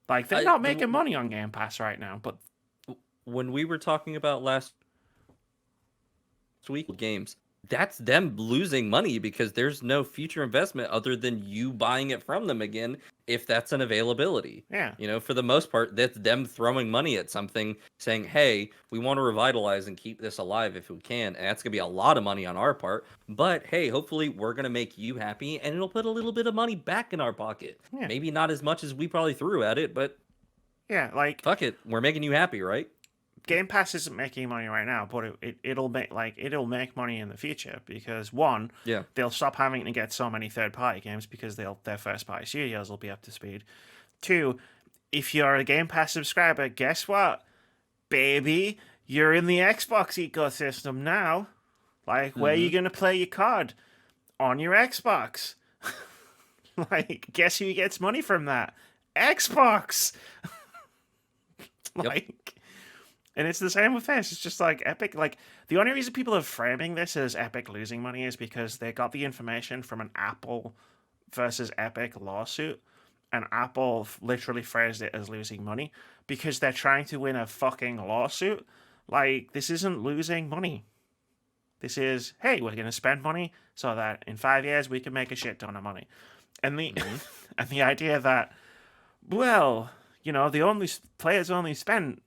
Like, they're not making money on Game Pass right now. But when we were talking about last week games, that's them losing money because there's no future investment other than you buying it from them again, if that's an availability. Yeah. For the most part, that's them throwing money at something, saying, hey, we want to revitalize and keep this alive if we can. And that's going to be a lot of money on our part. But hey, hopefully we're going to make you happy and it'll put a little bit of money back in our pocket. Yeah. Maybe not as much as we probably threw at it, but yeah, like, fuck it. We're making you happy, right? Game Pass isn't making money right now, but it'll make money in the future, because one, they'll stop having to get so many third-party games because their first-party studios will be up to speed. Two, if you're a Game Pass subscriber, guess what, baby, you're in the Xbox ecosystem now. Like, where are you gonna play your COD? On your Xbox. Like, guess who gets money from that? Xbox. Like. And it's the same with this. It's just like Epic. Like, the only reason people are framing this as Epic losing money is because they got the information from an Apple versus Epic lawsuit, and Apple literally phrased it as losing money because they're trying to win a fucking lawsuit. Like, this isn't losing money. This is, hey, we're going to spend money so that in 5 years we can make a shit ton of money. And the and the idea that, well, the players only spent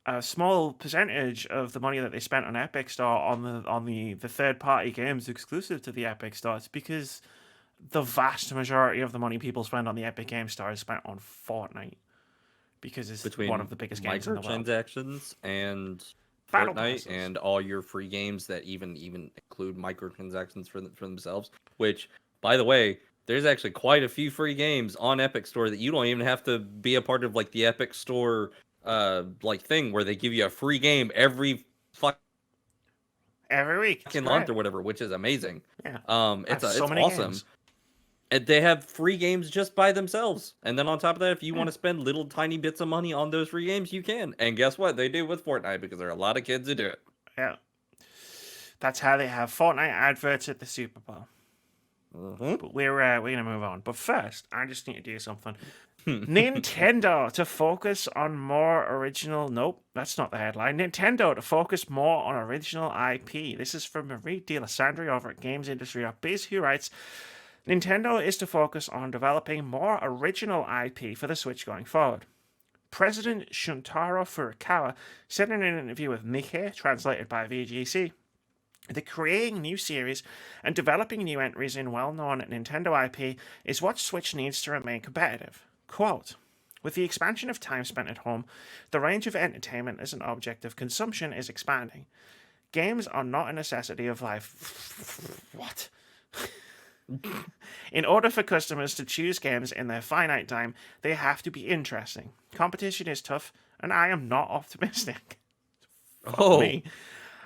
a small percentage of the money that they spent on Epic Store on the third-party games exclusive to the Epic Store. It's because the vast majority of the money people spend on the Epic Game Store is spent on Fortnite, because it's one of the biggest games in the world. Microtransactions and Battle Fortnite passes. and all your free games that even include microtransactions for themselves. Which, by the way, there's actually quite a few free games on Epic Store that you don't even have to be a part of, like the Epic Store thing where they give you a free game every week month or whatever, which is amazing. Yeah. It's awesome. Games. And they have free games just by themselves. And then on top of that, if you want to spend little tiny bits of money on those free games, you can. And guess what? They do with Fortnite, because there are a lot of kids who do it. Yeah. That's how they have Fortnite adverts at the Super Bowl. But we're gonna move on. But first, I just need to do something. Nintendo to focus on more original. Nope, that's not the headline. Nintendo to focus more on original IP. This is from Marie DeLassandri over at GamesIndustry.biz, who writes, Nintendo is to focus on developing more original IP for the Switch going forward. President Shuntaro Furukawa said in an interview with Nikkei, translated by VGC, that creating new series and developing new entries in well-known Nintendo IP is what Switch needs to remain competitive. Quote, with the expansion of time spent at home, the range of entertainment as an object of consumption is expanding. Games are not a necessity of life. What? In order for customers to choose games in their finite time, they have to be interesting. Competition is tough, and I am not optimistic. Fuck me.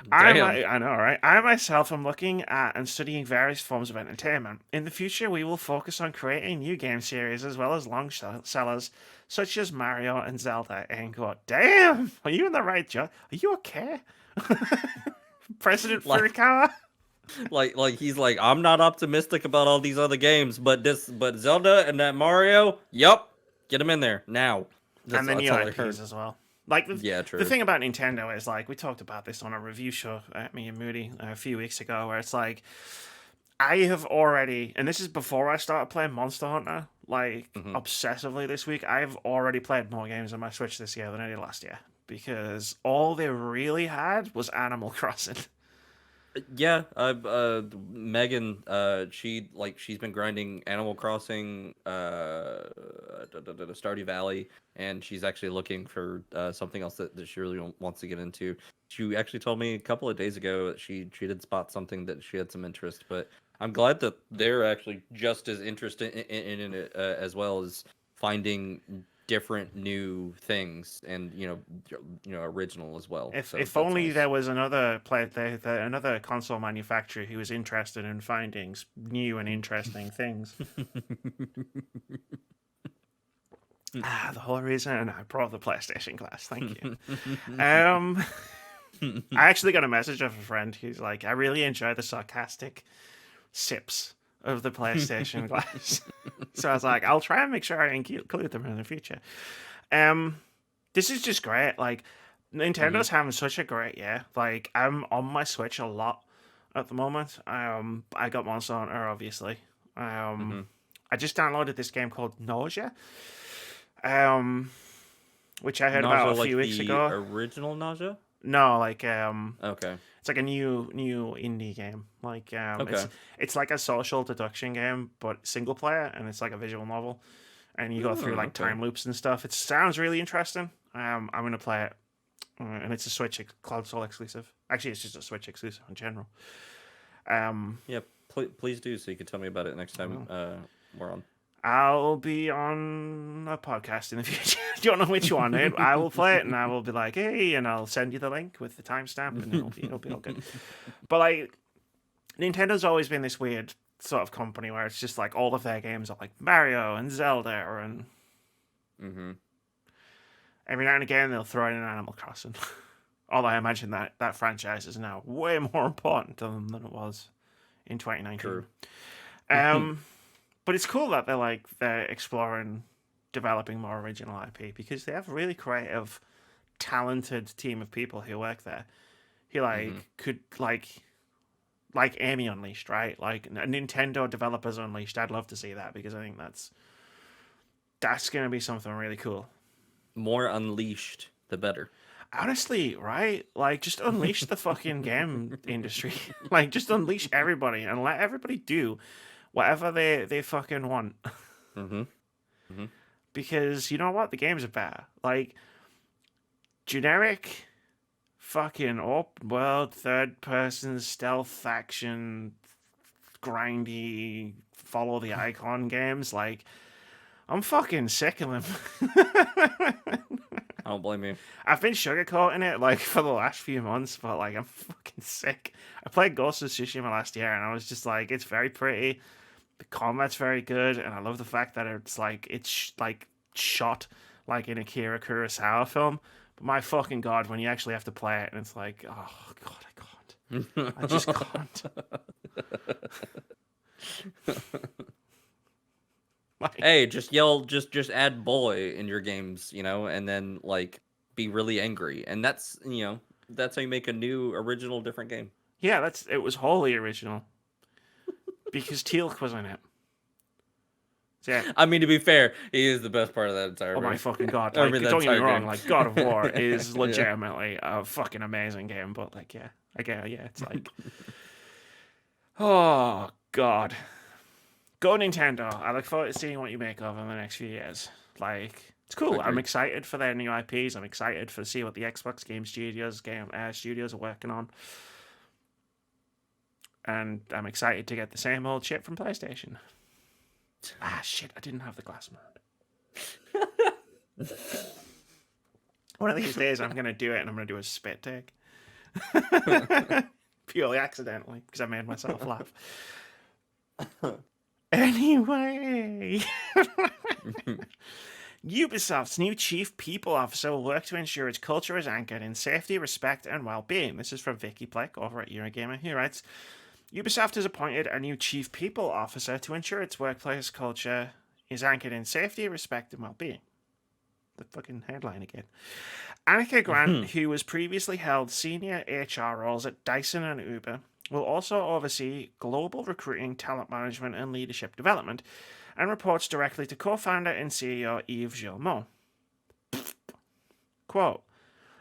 Damn. I know, right? I myself am looking at and studying various forms of entertainment. In the future, we will focus on creating new game series as well as long sellers such as Mario and Zelda. And go, damn, are you in the right job? Are you okay? President Like, Furukawa? like he's like, I'm not optimistic about all these other games, but Zelda and that Mario, yup, get them in there now. And the That's new all I heard. IPs as well. Like Yeah, the true. thing about Nintendo is like we talked about this on a review show at me and Moody a few weeks ago, where it's like I have already, and this is before I started playing Monster Hunter, like Hmm. obsessively this week. I've already played more games on my Switch this year than I did last year because all they really had was Animal Crossing. Yeah, Megan, she's been grinding Animal Crossing, Stardew Valley, and she's actually looking for something else that she really wants to get into. She actually told me a couple of days ago that she did spot something that she had some interest, but I'm glad that they're actually just as interested in it as well as finding different new things and original as well. So If that's only nice. there was another another console manufacturer who was interested in finding new and interesting things. The whole reason I brought the PlayStation Glass. Thank you. Um, I actually got a message of a friend who's like, I really enjoy the sarcastic sips of the PlayStation Glass. So I was like, I'll try and make sure I include them in the future. Um, this is just great. Like, Hmm. Nintendo's having such a great year. Like, I'm on my Switch a lot at the moment. I got Monster Hunter, obviously. Um, Hmm. I just downloaded this game called Nausea. Um, which I heard about Nausea, a few like weeks the ago. original Nausea? No, like Okay. it's like a new indie game. Like Okay. it's like a social deduction game, but single player, and it's like a visual novel, and you go through Oh, like okay. time loops and stuff. It sounds really interesting. I'm gonna play it, and it's a console exclusive. Actually, it's just a Switch exclusive in general. Um, Yeah, please do so you can tell me about it next time well, we're on. I'll be on a podcast in the future. Don't know which one. I will play it, and I will be like, hey, and I'll send you the link with the timestamp, and it'll be all good. But like, Nintendo's always been this weird sort of company where it's just like all of their games are like Mario and Zelda, and Hmm. every now and again they'll throw in an Animal Crossing. Although I imagine that franchise is now way more important to them than it was in 2019. True. Um, but it's cool that they're exploring developing more original IP because they have a really creative, talented team of people who work there. Who Hmm. could like Amy Unleashed, right? Like Nintendo Developers Unleashed. I'd love to see that because I think that's gonna be something really cool. More unleashed, the better. Honestly, right? Like just unleash the fucking game industry. Like just unleash everybody and let everybody do whatever they fucking want. Hmm. Hmm. Because you know what? The games are better. Like generic fucking open world third person stealth action grindy follow the icon games like I'm fucking sick of them. I don't blame you. I've been sugarcoating it like for the last few months, but like I'm fucking sick. I played Ghost of Tsushima last year, and I was just like, it's very pretty. The combat's very good, and I love the fact that it's shot like in a Akira Kurosawa film. But my fucking god, when you actually have to play it, and it's like, oh god, I can't. I just can't. Like, Hey, just yell, just add boy in your games, and then like be really angry, and that's how you make a new original different game. yeah, it was wholly original because Teal'c was in it. So yeah, I mean, to be fair, he is the best part of that entire oh my game. fucking god! I Like, mean, that don't get me entire wrong. game. Like, God of War is Yeah. legitimately a fucking amazing game. But like, yeah, again, yeah, it's like, oh god, go Nintendo! I look forward to seeing what you make of them in the next few years. Like, it's cool. I'm Agreed. excited for their new IPs. I'm excited to see what the Xbox studios are working on, and I'm excited to get the same old shit from PlayStation. Ah, shit! I didn't have the glass mode. One of these days, I'm gonna do it, and I'm gonna do a spit take. Purely accidentally, because I made myself laugh. Anyway, Ubisoft's new Chief People Officer will work to ensure its culture is anchored in safety, respect, and well-being. This is from Vicky Pleck over at Eurogamer, who writes, Ubisoft has appointed a new Chief People Officer to ensure its workplace culture is anchored in safety, respect, and well-being. The fucking headline again. Annika Grant, who was previously held senior HR roles at Dyson and Uber, will also oversee global recruiting, talent management, and leadership development, and reports directly to co-founder and CEO Yves Gilmore. Quote,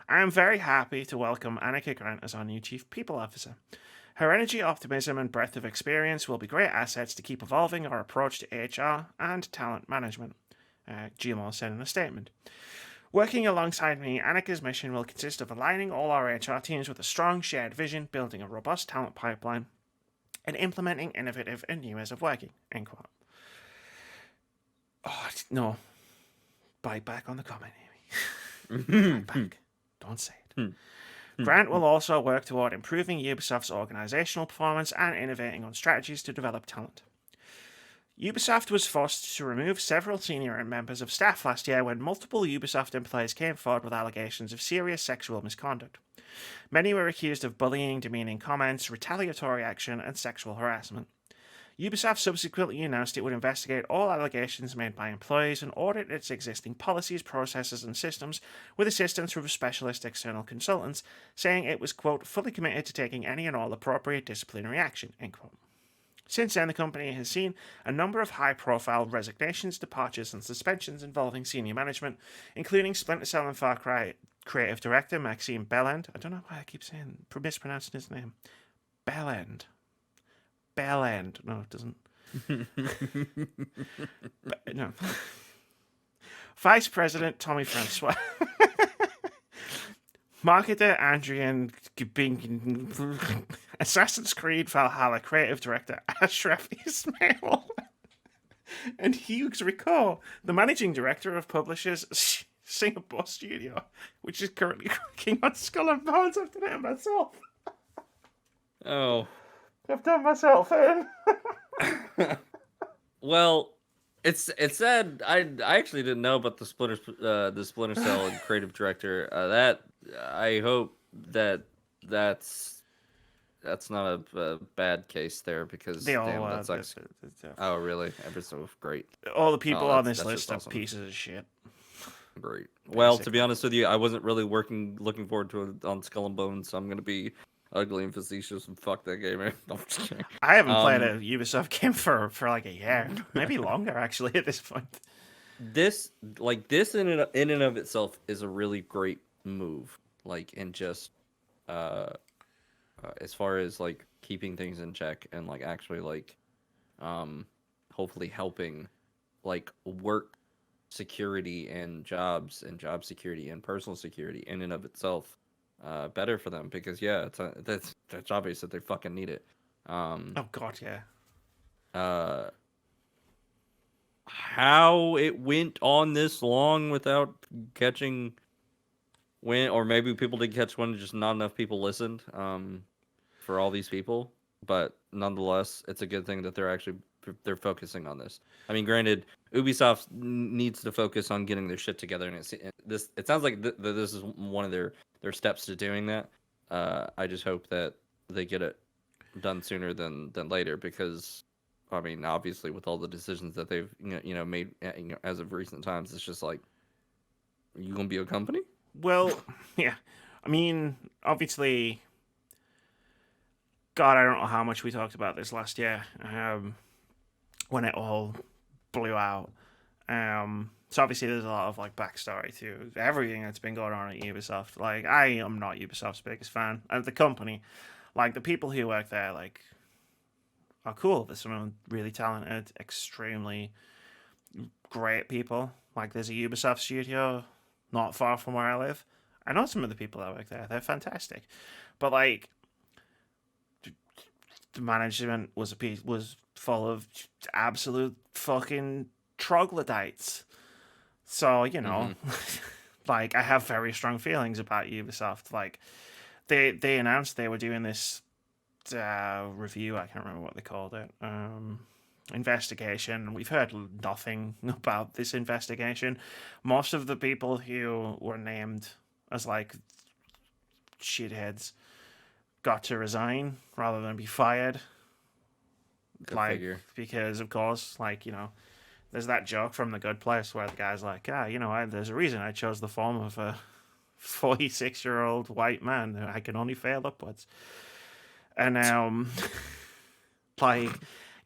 I am very happy to welcome Annika Grant as our new Chief People Officer. Her energy, optimism, and breadth of experience will be great assets to keep evolving our approach to HR and talent management, Gilmore said in a statement. Working alongside me, Annika's mission will consist of aligning all our HR teams with a strong shared vision, building a robust talent pipeline, and implementing innovative and new ways of working. End quote. Oh, no. Bite back on the comment, Amy. Bite back. Don't say it. Grant will also work toward improving Ubisoft's organizational performance and innovating on strategies to develop talent. Ubisoft was forced to remove several senior members of staff last year when multiple Ubisoft employees came forward with allegations of serious sexual misconduct. Many were accused of bullying, demeaning comments, retaliatory action, and sexual harassment. Ubisoft subsequently announced it would investigate all allegations made by employees and audit its existing policies, processes, and systems with assistance from specialist external consultants, saying it was, quote, fully committed to taking any and all appropriate disciplinary action, end quote. Since then, the company has seen a number of high-profile resignations, departures, and suspensions involving senior management, including Splinter Cell and Far Cry creative director Maxime Bellend. I don't know why I keep mispronouncing his name. Bellend. No, it doesn't. No. Vice President Tommy Francois. Marketer Adrian Gubing. Assassin's Creed Valhalla creative director Ashraf Ismail. And Hughes Rico, the managing director of publishers Singapore Studio, which is currently working on Skull and Bones. I've done it myself. Oh. I've done myself in. Well, it's sad. I actually didn't know about the Splinter Cell and creative director. That I hope that's not a bad case there, because damn, that sucks. Oh really? Ever so great. All the people on this list are pieces of shit. Great. Well, to be honest with you, I wasn't really looking forward to it on Skull and Bones, so I'm gonna be ugly and facetious and fuck that game. I'm just kidding. I haven't played a Ubisoft game for like a year, maybe longer actually at this point. This in and of itself is a really great move, like, and just as far as like keeping things in check and like actually like hopefully helping like work security and job security and personal security in and of itself better for them, because yeah, that's obvious that they fucking need it. Oh god, yeah. How it went on this long without catching wind, or maybe people did catch wind, just not enough people listened for all these people. But nonetheless, it's a good thing that they're focusing on this. I mean, granted, Ubisoft needs to focus on getting their shit together, and it sounds like this is one of their steps to doing that. I just hope that they get it done sooner than later, because I mean, obviously, with all the decisions that they've made as of recent times, it's just like, are you gonna be a company? Well, yeah. I mean, obviously, God, I don't know how much we talked about this last year when it all blew out. So obviously there's a lot of like backstory to everything that's been going on at Ubisoft. Like, I am not Ubisoft's biggest fan of the company. Like, the people who work there, like, are cool. There's some really talented, extremely great people. Like, there's a Ubisoft studio not far from where I live. I know some of the people that work there. They're fantastic. But like, the management was full of absolute fucking troglodytes. So, like, I have very strong feelings about Ubisoft. Like, they announced they were doing this review. I can't remember what they called it. Investigation. We've heard nothing about this investigation. Most of the people who were named as like shitheads got to resign rather than be fired. Because of course, there's that joke from The Good Place where the guy's like, there's a reason I chose the form of a 46-year-old white man. I can only fail upwards. And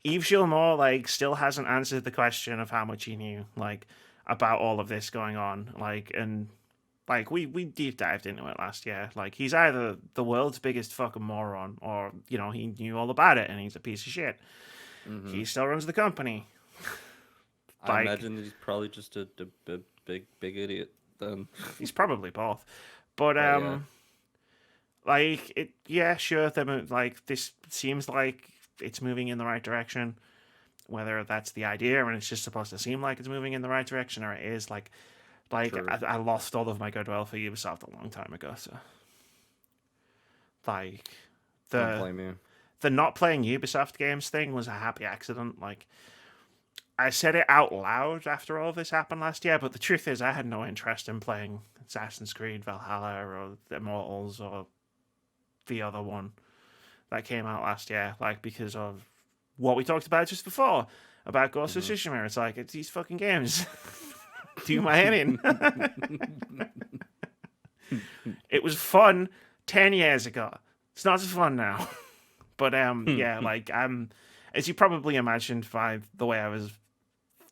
Yves Gilmour still hasn't answered the question of how much he knew about all of this going on. We deep dived into it last year. He's either the world's biggest fucking moron, or he knew all about it and he's a piece of shit. Mm-hmm. He still runs the company. I imagine that he's probably just a big idiot. Then he's probably both. But sure. This seems like it's moving in the right direction. Whether that's the idea and it's just supposed to seem like it's moving in the right direction, or it is True. I lost all of my goodwill for Ubisoft a long time ago. So don't blame you. The not playing Ubisoft games thing was a happy accident. I said it out loud after all this happened last year, but the truth is I had no interest in playing Assassin's Creed Valhalla or Immortals or the other one that came out last year, because of what we talked about just before about Ghost of Tsushima. It's these fucking games. Do my head in. It was fun 10 years ago. It's not as fun now. But as you probably imagined by the way I was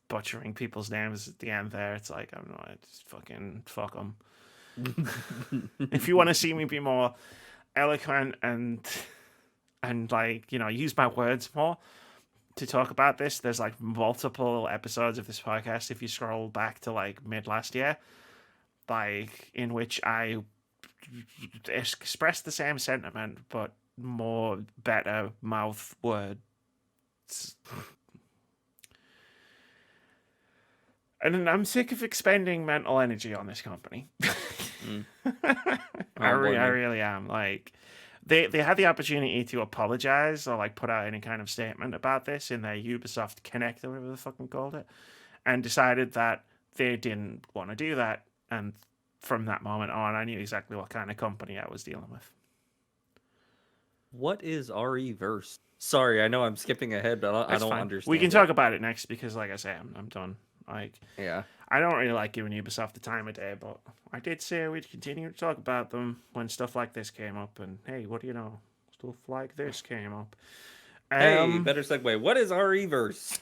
butchering people's names at the end there, it's I'm not, just fucking fuck them. If you want to see me be more eloquent and use my words more to talk about this, there's multiple episodes of this podcast, if you scroll back to mid last year, in which I expressed the same sentiment but more better mouth words. And I'm sick of expending mental energy on this company. I really am. They had the opportunity to apologize or put out any kind of statement about this in their Ubisoft Connect or whatever they fucking called it, and decided that they didn't want to do that. And from that moment on, I knew exactly what kind of company I was dealing with. What is RE-verse? Sorry, I know I'm skipping ahead, but I don't understand. We can talk about it next because, like I say, I'm done. Yeah. I don't really like giving Ubisoft the time of day, but I did say we'd continue to talk about them when stuff like this came up. And hey, what do you know? Stuff like this came up. Hey, better segue. What is RE-verse?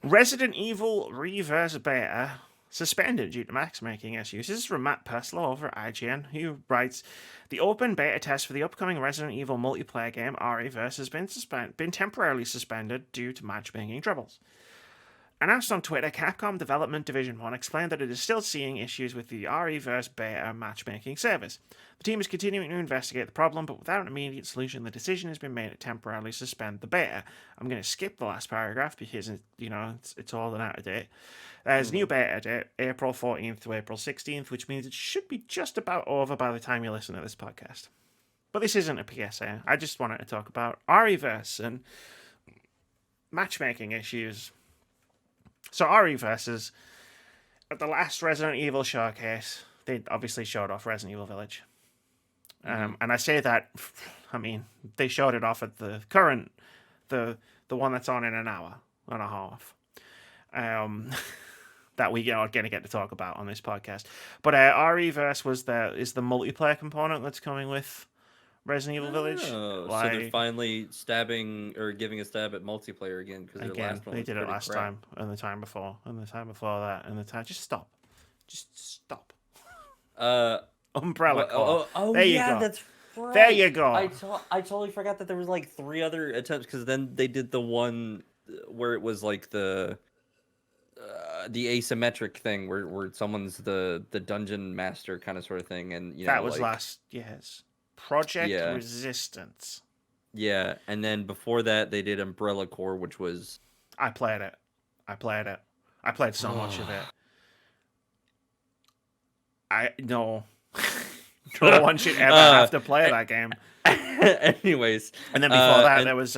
Resident Evil Reverse Beta suspended due to matchmaking issues. This is from Matt Perslow over at IGN, who writes, the open beta test for the upcoming Resident Evil multiplayer game RE-verse has been temporarily suspended due to matchmaking troubles. Announced on Twitter, Capcom Development Division 1 explained that it is still seeing issues with the RE-verse beta matchmaking service. The team is continuing to investigate the problem, but without an immediate solution, the decision has been made to temporarily suspend the beta. I'm going to skip the last paragraph because it's all out of date. There's a new beta date, April 14th to April 16th, which means it should be just about over by the time you listen to this podcast. But this isn't a PSA. I just wanted to talk about RE-verse and matchmaking issues. So RE-verse is, at the last Resident Evil showcase, they obviously showed off Resident Evil Village. And I say that, they showed it off at the current, the one that's on in an hour and a half. That we are going to get to talk about on this podcast. But RE-verse is the multiplayer component that's coming with Resident Evil Village. So they're finally stabbing or giving a stab at multiplayer again, because their last one they did it last crap. time, and the time before, and the time before that, and the time. Just stop. Umbrella Corps. There you go. That's right. There you go. I totally forgot that there was 3 other attempts, because then they did the one where it was the asymmetric thing where someone's the dungeon master kind of sort of thing, and that was last year's Project Resistance. Yeah, and then before that they did Umbrella Corps, which was I played it. I played so much of it. No one should ever have to play that game. Anyways, And then before that, and there was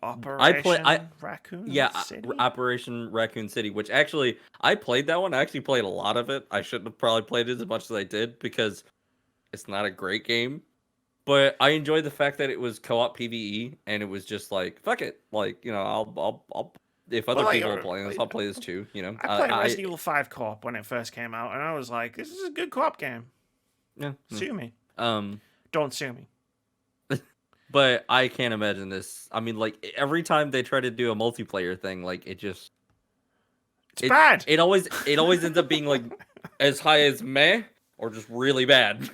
Operation Raccoon City. Operation Raccoon City, which actually I played that one. I actually played a lot of it. I shouldn't have probably played it as much as I did because it's not a great game. But I enjoyed the fact that it was co-op PvE, and it was just like fuck it, like I'll if other people are playing this, I'll play this too. I played Resident Evil 5 co-op when it first came out, and I was like, this is a good co-op game. Yeah, sue me. Don't sue me. But I can't imagine this. I mean, like every time they try to do a multiplayer thing, like it's bad. It always ends up being like as high as meh or just really bad.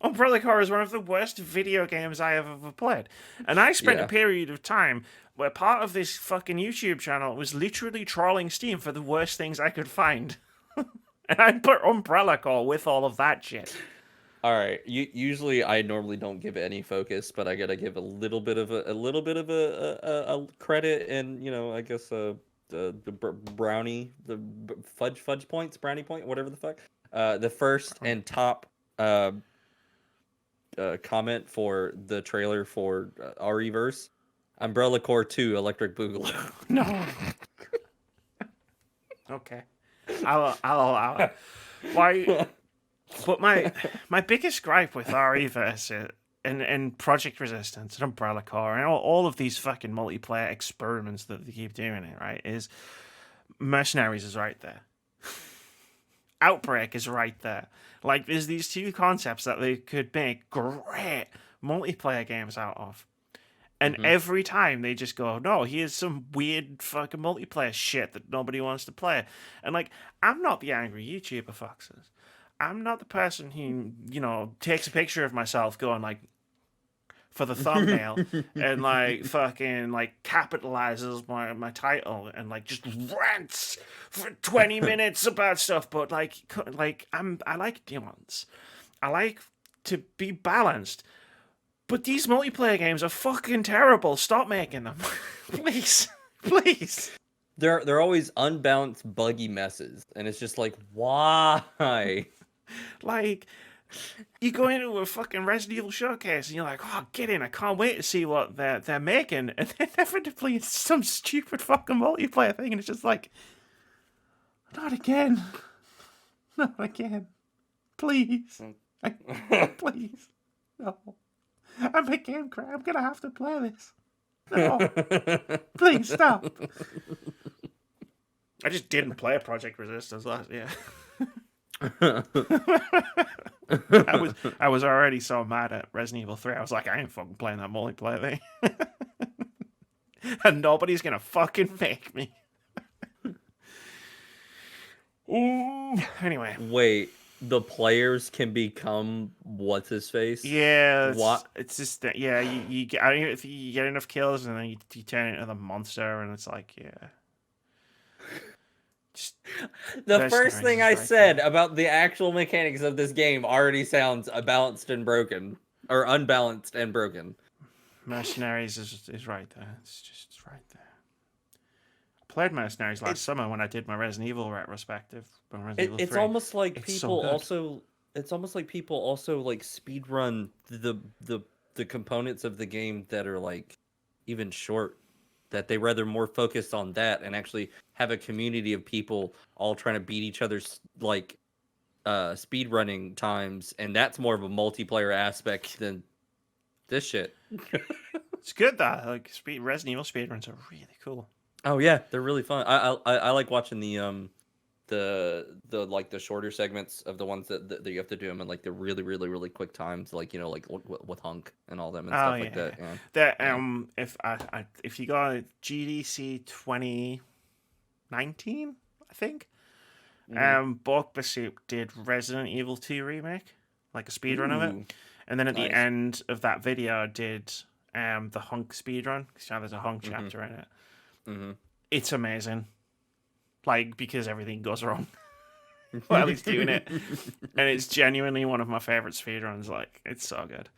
Umbrella Corps is one of the worst video games I have ever played. And I spent a period of time where part of this fucking YouTube channel was literally trawling Steam for the worst things I could find. And I put Umbrella Corps with all of that shit. All right. Usually I normally don't give it any focus, but I gotta give a little bit of a credit, and I guess the brownie, the fudge points, brownie point, whatever the fuck. The first and top comment for the trailer for RE-verse, Umbrella Corps 2 Electric Boogaloo. No. Okay. I'll allow it. Why? But my biggest gripe with RE-verse and Project Resistance and Umbrella Corps and all of these fucking multiplayer experiments that they keep doing it, right, is Mercenaries is right there. Outbreak is right there. Like, there's these two concepts that they could make great multiplayer games out of. And every time they just go, no, here's some weird fucking multiplayer shit that nobody wants to play. And, like, I'm not the angry YouTuber, foxes. I'm not the person who, takes a picture of myself going, like, for the thumbnail and, like, fucking, like, capitalizes my title and, like, just rants for 20 minutes about stuff. But, like I like nuance. I like to be balanced. But these multiplayer games are fucking terrible. Stop making them. Please. Please. They're always unbalanced, buggy messes. And it's just like, why? Like, you go into a fucking Resident Evil showcase and you're like, oh, get in. I can't wait to see what they're making. And then inevitably it's some stupid fucking multiplayer thing. And it's just like, not again. Not again. Please. Please. No. I'm a game crack. I'm going to have to play this. No. Please stop. I just didn't play Project Resistance last year. I was already so mad at Resident Evil 3. I was like, I ain't fucking playing that multiplayer thing. And nobody's going to fucking make me. Anyway. Wait. The players can become what's his face? Yeah, what? It's just that. Yeah, you get, if you get enough kills and then you turn into the monster, and it's like, yeah. Just, the first thing I said about the actual mechanics of this game already sounds unbalanced and broken, or unbalanced and broken. Mercenaries is right there. It's just right there. I played Mercenaries last summer when I did my Resident Evil retrospective. It's almost like people also. It's almost like people also like speedrun the components of the game that are like even short. That they rather more focused on that and actually have a community of people all trying to beat each other's like speedrunning times, and that's more of a multiplayer aspect than this shit. It's good though. Like Resident Evil speedruns are really cool. Oh yeah, they're really fun. I like watching the like the shorter segments of the ones that you have to do them in like the really quick times, like like with Hunk and all them and stuff like that. Yeah. That if you got GDC 2019, I think, Bork Basuk did Resident Evil 2 remake, like a speedrun of it, and then at the end of that video did the Hunk speedrun. So there's a Hunk chapter in it. It's amazing. Like, because everything goes wrong while he's doing it. And it's genuinely one of my favorite speedruns. Like, it's so good.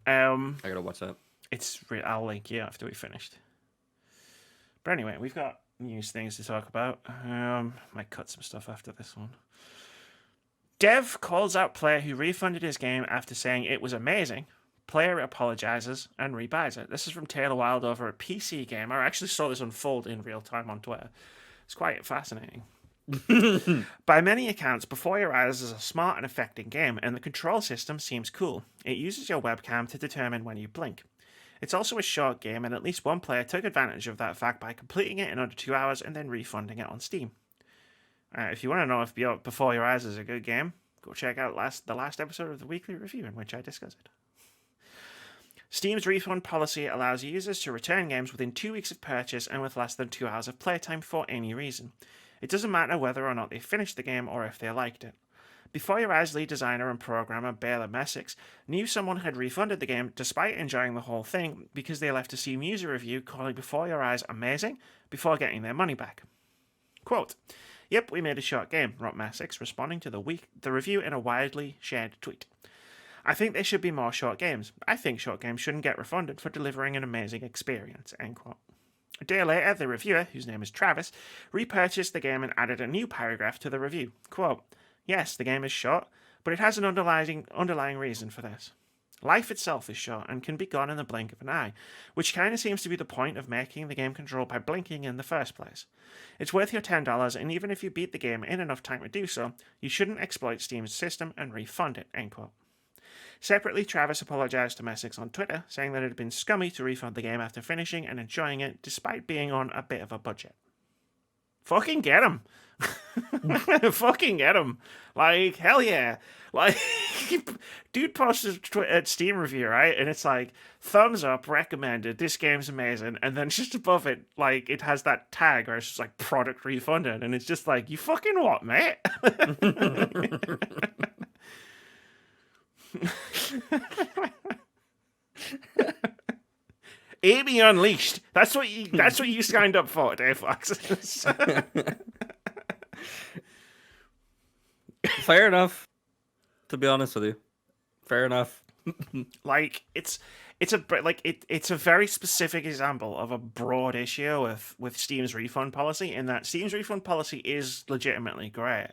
I gotta watch that. I'll link you after we finished. But anyway, we've got news things to talk about. Might cut some stuff after this one. Dev calls out player who refunded his game after saying it was amazing. Player apologizes and rebuys it. This is from Taylor Wilde over at PC Gamer. I actually saw this unfold in real time on Twitter. It's quite fascinating. By many accounts, Before Your Eyes is a smart and effective game, and the control system seems cool. It uses your webcam to determine when you blink. It's also a short game, and at least one player took advantage of that fact by completing it in under 2 hours and then refunding it on Steam. If you want to know if Before Your Eyes is a good game, go check out the last episode of the weekly review in which I discuss it. Steam's refund policy allows users to return games within 2 weeks of purchase and with less than 2 hours of playtime for any reason. It doesn't matter whether or not they finished the game or if they liked it. Before Your Eyes lead designer and programmer Baylor Messick knew someone had refunded the game despite enjoying the whole thing because they left a Steam user review calling Before Your Eyes amazing before getting their money back. Quote, "Yep, we made a short game," wrote Messick, responding to the review in a widely shared tweet. "I think there should be more short games. I think short games shouldn't get refunded for delivering an amazing experience," end quote. A day later, the reviewer, whose name is Travis, repurchased the game and added a new paragraph to the review. Quote, "Yes, the game is short, but it has an underlying reason for this. Life itself is short and can be gone in the blink of an eye, which kind of seems to be the point of making the game controlled by blinking in the first place. It's worth your $10, and even if you beat the game in enough time to do so, you shouldn't exploit Steam's system and refund it," end quote. Separately, Travis apologized to Messick on Twitter, saying that it had been scummy to refund the game after finishing and enjoying it, despite being on a bit of a budget. Fucking get him! Fucking get him! Like, hell yeah! Like, dude posted a Steam review, right? And it's like, thumbs up, recommended, this game's amazing. And then just above it, like, it has that tag where it's just like, product refunded. And it's just like, you fucking what, mate? Amy Unleashed. That's what you signed up for, Dave Fox. Fair enough. To be honest with you, fair enough. Like it's a very specific example of a broad issue with Steam's refund policy, in that Steam's refund policy is legitimately great.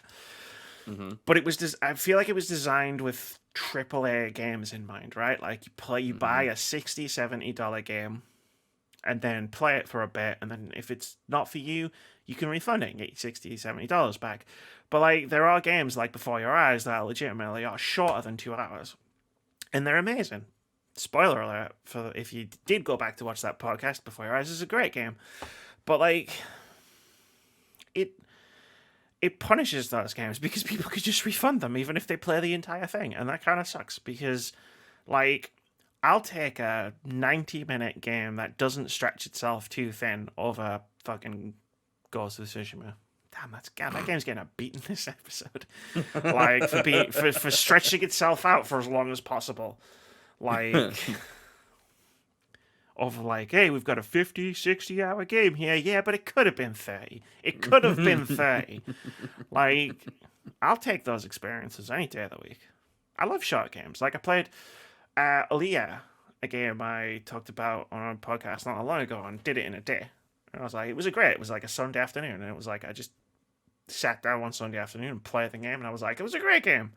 Mm-hmm. But I feel like it was designed with AAA games in mind, right? Like you buy a $60, $70 game and then play it for a bit, and then if it's not for you, you can refund it and get your $60, $70 back. But like there are games like Before Your Eyes that legitimately are shorter than 2 hours, and they're amazing. Spoiler alert for if you did go back to watch that podcast, Before Your Eyes is a great game. But like it punishes those games because people could just refund them even if they play the entire thing, and that kind of sucks because, like, I'll take a 90-minute game that doesn't stretch itself too thin over fucking Ghost of Tsushima. Damn, that game's getting a beating this episode. Like, for stretching itself out for as long as possible. Like, of like, hey, we've got a 50, 60-hour game here. Yeah, but it could have been 30. It could have been 30. Like, I'll take those experiences any day of the week. I love short games. Like, I played OlliOlli, a game I talked about on a podcast not long ago, and did it in a day. And I was like, it was great. It was like a Sunday afternoon, and it was like, I just sat down one Sunday afternoon and played the game, and I was like, it was a great game.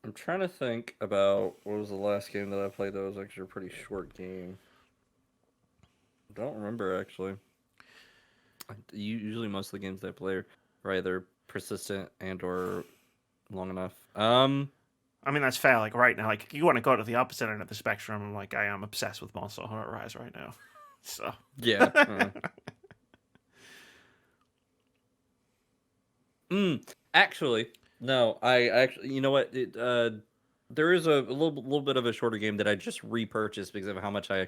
I'm trying to think about what was the last game that I played that was actually a pretty short game. I don't remember, actually. Usually most of the games that I play are either persistent and or long enough. I mean, that's fair. Like, right now, like, you want to go to the opposite end of the spectrum. Like, I am obsessed with Monster Hunter Rise right now. So. Yeah. Actually, no. You know what? There is a little bit of a shorter game that I just repurchased because of how much I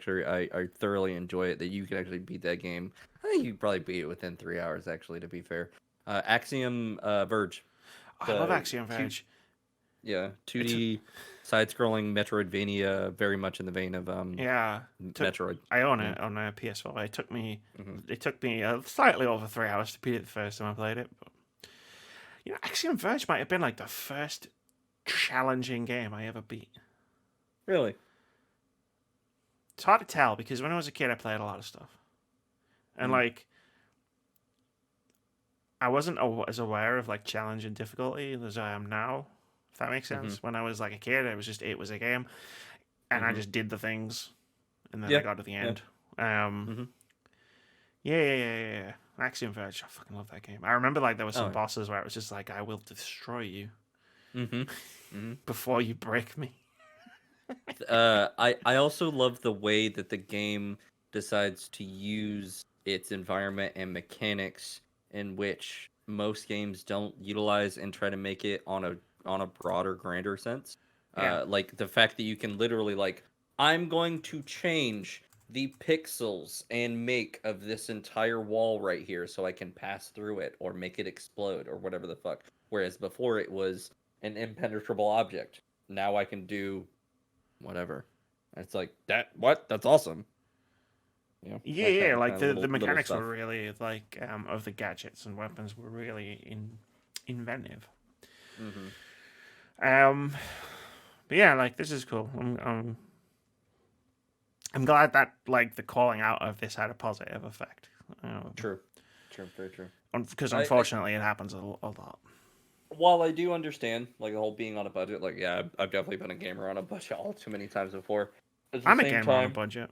thoroughly enjoy it. That you can actually beat that game. I think you could probably beat it within 3 hours. Actually, to be fair, Axiom Verge. I love Axiom Verge. Yeah, 2D side-scrolling Metroidvania, very much in the vein of Metroid. I own it on a PS4. It took me slightly over 3 hours to beat it the first time I played it. But, you know, Axiom Verge might have been like the first challenging game I ever beat. Really? It's hard to tell because when I was a kid, I played a lot of stuff, and like I wasn't as aware of like challenge and difficulty as I am now. If that makes sense. When I was like a kid, it was a game, and I just did the things, and then I Yeah. got to the Yeah. end. Yeah. Axiom Verge, I fucking love that game. I remember like there were some Oh. bosses where it was just like, I will destroy you Mhm. before you break me. I also love the way that the game decides to use its environment and mechanics in which most games don't utilize and try to make it on a broader, grander sense. Yeah. Like the fact that you can literally like, I'm going to change the pixels and make of this entire wall right here so I can pass through it or make it explode or whatever the fuck. Whereas before it was an impenetrable object. Now I can do whatever. And it's like that. What? That's awesome. You know, that Yeah. kind Like of the little mechanics stuff. were really like of the gadgets and weapons were really inventive. Mm-hmm. But yeah, like this is cool. I'm glad that like the calling out of this had a positive effect. True, very true. Because I unfortunately it happens a lot. while I do understand like the whole being on a budget, like yeah, I've definitely been a gamer on a budget all too many times before. At the I'm a same gamer on a time, budget.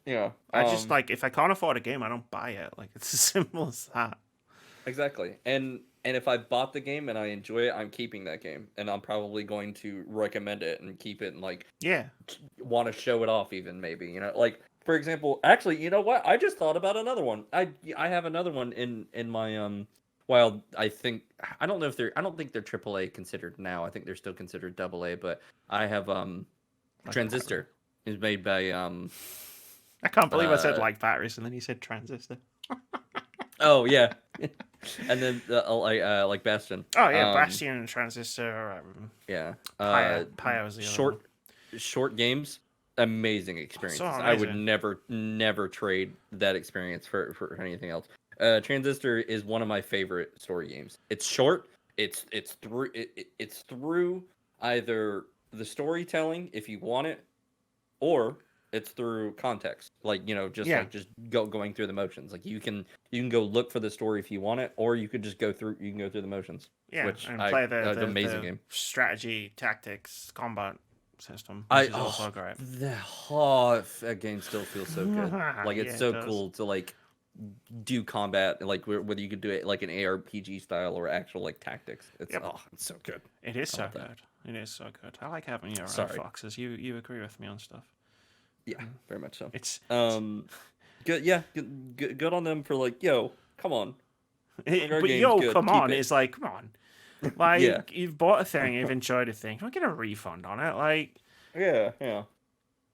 yeah, I just like if I can't afford a game, I don't buy it. Like it's as simple as that. exactly. And if I bought the game and I enjoy it, I'm keeping that game, and I'm probably going to recommend it and keep it and like Yeah. want to show it off even maybe, you know, like for example, actually, you know what, I just thought about another one. I have another one in my while I don't know if they're, I don't think they're AAA considered now. I think they're still considered AA, but I have Like Transistor is made by I can't believe I said like batteries and then you said transistor. oh yeah. And then like Bastion. Oh yeah, Bastion and Transistor. Yeah. Pyre was the other one. Short games, amazing experiences. I would amazing. never trade that experience for anything else. Transistor is one of my favorite story games. It's short. It's through either the storytelling if you want it, or it's through context. Like, you know, just Yeah. like just going through the motions. Like you can go look for the story if you want it, or you could just go through the motions. Yeah, Which and play an amazing game. strategy, tactics, combat system, I which is also great. that game still feels so good. Like it's Yeah, so it does. cool to like do combat, like whether you could do it like an ARPG style or actual like tactics. It's it's so good. It is so love that. good. It is so good. I like having your Sorry. foxes. You agree with me on stuff. Yeah, very much so. It's good. Yeah, good on them for like, yo, come on. Our but game's yo, good, come keep on! it. It's like, come on, like Yeah. you've bought a thing, you've enjoyed a thing. Don't get a refund on it. Like Yeah.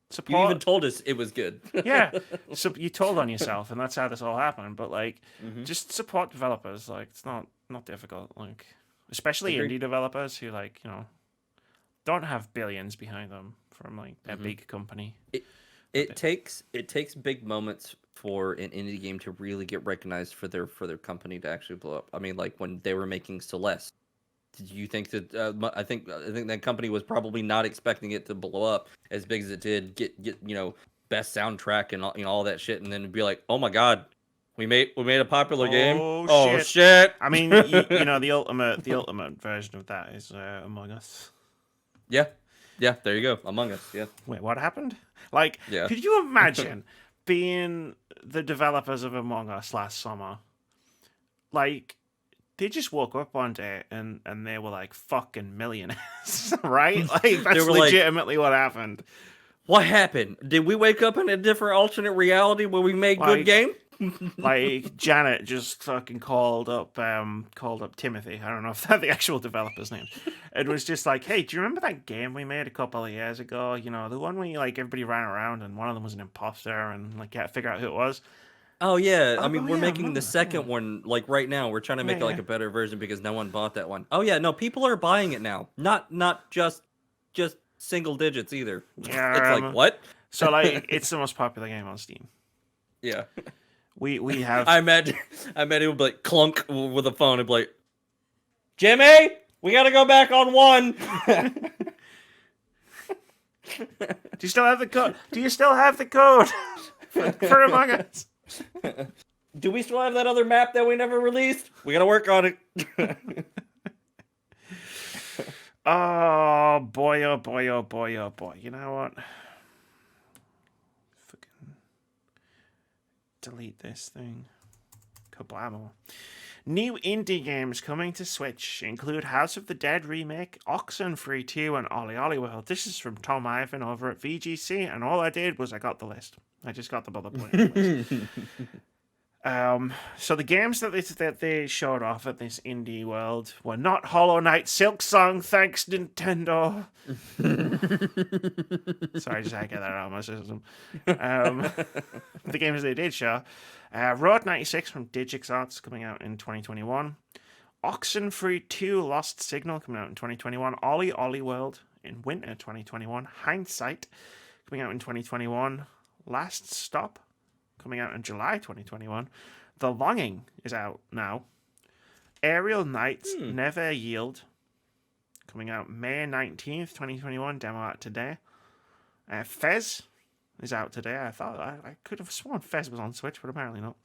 support. You even told us it was good. Yeah, so you told on yourself, and that's how this all happened. But like, Mhm. just support developers. Like, it's not difficult. Like, especially Agreed. indie developers who like don't have billions behind them from like a Mhm. big company. It takes big moments for an indie game to really get recognized for their company to actually blow up. I mean, like when they were making Celeste, did you think that I think that company was probably not expecting it to blow up as big as it did, get best soundtrack and all that shit, and then it'd be like, oh my god, we made a popular game. Oh shit. I mean, the ultimate version of that is Among Us. Yeah, there you go, Among Us. Yeah. Wait, what happened? Like, Yeah. could you imagine being the developers of Among Us last summer? Like, they just woke up one day and they were like fucking millionaires, right? Like, that's were like, legitimately what happened. What happened? Did we wake up in a different alternate reality where we made Like- good game? Like, Janet just fucking called up Timothy. I don't know if that's the actual developer's name. It was just like, hey, do you remember that game we made a couple of years ago? You know, the one where like everybody ran around and one of them was an imposter and like you had to figure out who it was. Oh yeah, I Oh, mean oh, we're yeah, I making remember, the second yeah. one like right now. We're trying to make Yeah, like yeah. a better version because no one bought that one. Oh yeah, no, people are buying it now. Not just single digits either. Yeah, It's like what? So like, it's the most popular game on Steam. Yeah. We have. I imagine it would be like clunk with a phone and be like, Jimmy, we gotta go back on one. Do you still have the code? Do you still have the code for Among Us? Do we still have that other map that we never released? We gotta work on it. Oh boy, oh boy, oh boy, oh boy. You know what? Fucking delete this thing. Kablamo. New indie games coming to Switch include House of the Dead Remake, Oxenfree 2, and OlliOlli World. This is from Tom Ivan over at VGC, and all I did was I got the list. I just got the bullet point list. So the games that they showed off at this indie world were not Hollow Knight, Silksong, thanks Nintendo. Sorry, I just had to get that out of my system. The games they did show. Road 96 from Digix Arts coming out in 2021. Oxenfree 2 Lost Signal coming out in 2021. OlliOlli World in winter 2021. Hindsight coming out in 2021. Last Stop coming out in July 2021. The Longing is out now. Aerial Knights Never Yield coming out May 19th, 2021. Demo out today. Fez is out today. I could have sworn Fez was on Switch, but apparently not.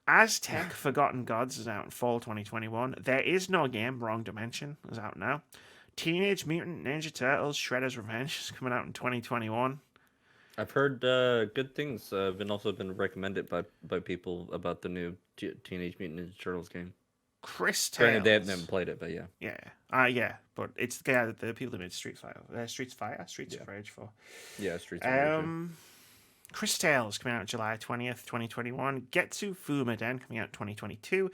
Aztec Forgotten Gods is out in fall 2021. There Is No Game, Wrong Dimension is out now. Teenage Mutant Ninja Turtles Shredder's Revenge is coming out in 2021. I've heard good things. Also been recommended by people about the new Teenage Mutant Ninja Turtles game. Chris Tales. Granted, they haven't played it, but yeah. Yeah, but it's the guy that the people that made Streets of Rage 4. Yeah, Streets of Rage. Chris Tales coming out July 20th, 2021. Getsu Fumaden coming out 2022.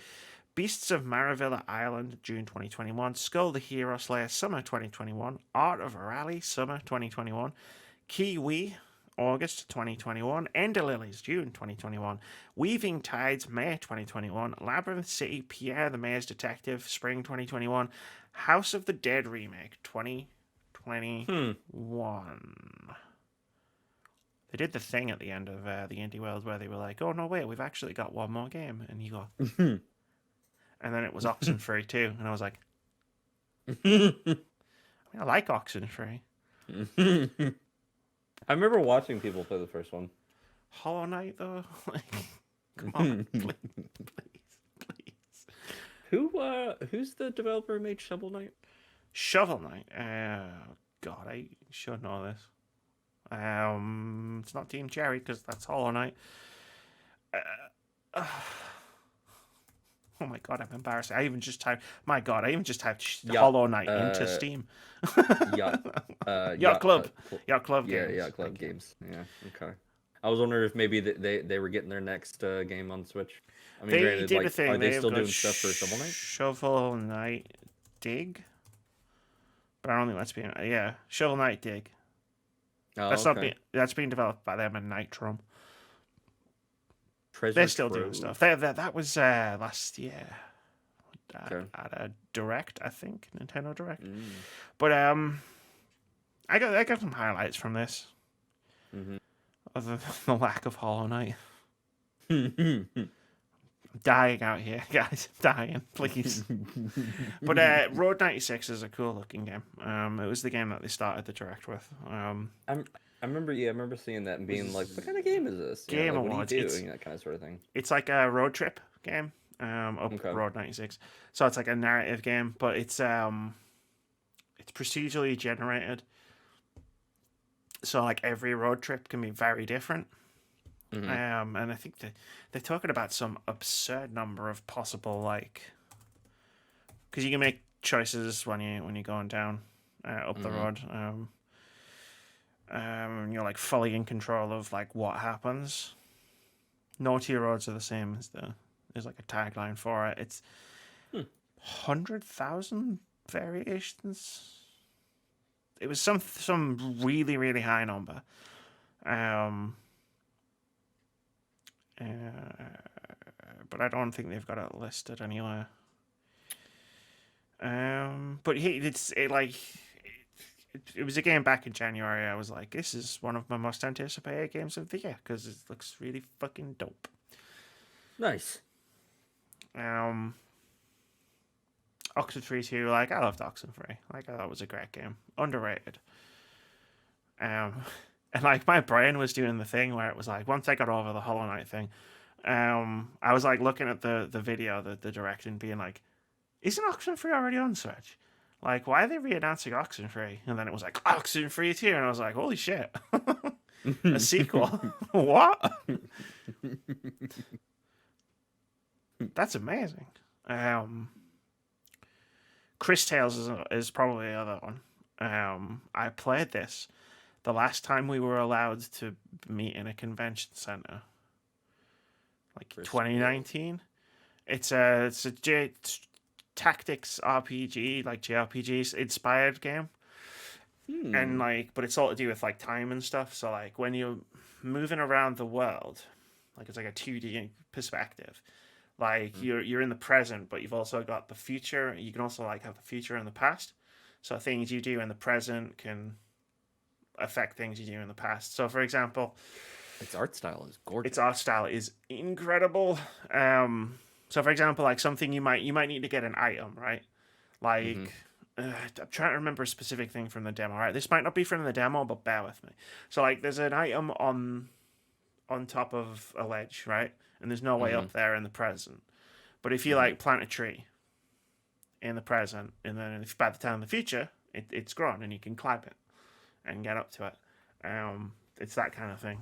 Beasts of Maravilla Island, June 2021. Skull the Hero Slayer, Summer 2021. Art of Rally, Summer 2021. Kiwi, August 2021. Ender Lilies, June 2021. Weaving Tides, May 2021. Labyrinth City, Pierre the Maze Detective, Spring 2021. House of the Dead Remake, 2021. They did the thing at the end of the Indie World where they were like, oh, no, wait, we've actually got one more game. And you go... and then it was Oxenfree too. And I was like... I like Oxenfree. I remember watching people play the first one. Hollow Knight, though? Come on, please. Who's the developer who made Shovel Knight? Shovel Knight? God, I should know this. It's not Team Cherry, because that's Hollow Knight. Oh my god, I'm embarrassed. I even just typed Hollow Knight into Steam. Yacht Club. Yacht Club Games. Yeah, Yacht Club Games. Yeah, okay. I was wondering if maybe they were getting their next game on Switch. I mean, they granted, did a thing. Are they still doing stuff for Shovel Knight? Shovel Knight Dig? But I don't think that's being... Yeah, Shovel Knight Dig. Oh, that's being developed by them and Nitrom. They're still doing stuff. That was last year at a Direct, I think, Nintendo Direct. But I got some highlights from this. Other than the lack of Hollow Knight. Dying out here, guys. Dying, please. But Road 96 is a cool looking game. It was the game that they started the Direct with. I remember seeing that and being like, what kind of game is this? Game Awards. Awards. What are you doing? That kind of sort of thing. It's like a road trip game. Road 96. So it's like a narrative game, but it's procedurally generated. So like every road trip can be very different. And I think they're talking about some absurd number of possible, like, because you can make choices when you're going down up the road. You're like fully in control of like what happens. No two roads are the same as there's like a tagline for it. It's 100,000 variations. It was some really, really high number. But I don't think they've got it listed anywhere. But it was a game back in January. I was like, this is one of my most anticipated games of the year because it looks really fucking dope. Nice. Oxenfree 2, like, I loved Oxenfree. Like, I thought it was a great game. Underrated. And like, my brain was doing the thing where it was like, once I got over the Hollow Knight thing, I was like looking at the video, the direct, and being like, isn't Oxenfree already on Switch? Like, why are they re-announcing Oxenfree? And then it was like, Oxenfree too, and I was like, holy shit. A sequel? What? That's amazing. Chris Tales is probably the other one. I played this the last time we were allowed to meet in a convention center, like Chris 2019. It's a tactics RPG, like JRPGs inspired game, and like, but it's all to do with like time and stuff. So like when you're moving around the world, like it's like a 2D perspective. Like you're in the present, but you've also got the future. You can also like have the future and the past. So things you do in the present can affect things you do in the past. So for example, its art style is gorgeous. its art style is incredible. So for example, like something you might need to get an item, right? Like I'm trying to remember a specific thing from the demo. Right, this might not be from the demo, but bear with me. So like, there's an item on top of a ledge, right? And there's no way up there in the present. But if you like plant a tree in the present, and then if by the time in the future, it's grown and you can climb it and get up to it. It's that kind of thing.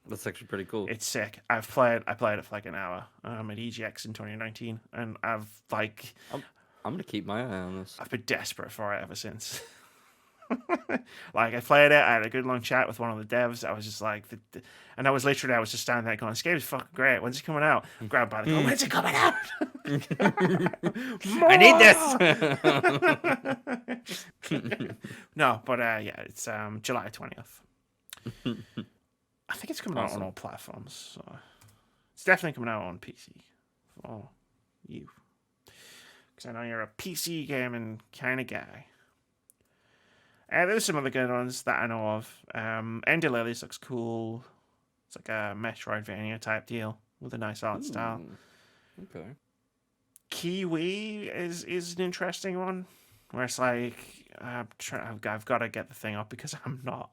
That's actually pretty cool. It's sick. I played it for like an hour at EGX in 2019, and I've like I'm gonna keep my eye on this. I've been desperate for it ever since. Like, I played it, I had a good long chat with one of the devs. I was just like, and I was just standing there going, this game is fucking great. When's it coming out? Grabbed by the go, when's it coming out? I need this. No, but yeah, it's July 20th. I think it's coming out on all platforms. So it's definitely coming out on PC for you, because I know you're a PC gaming kind of guy. There's some other good ones that I know of. Ender Lilies looks cool. It's like a Metroidvania type deal with a nice art style. Okay. Kiwi is an interesting one, where it's like, I've got to get the thing up because I'm not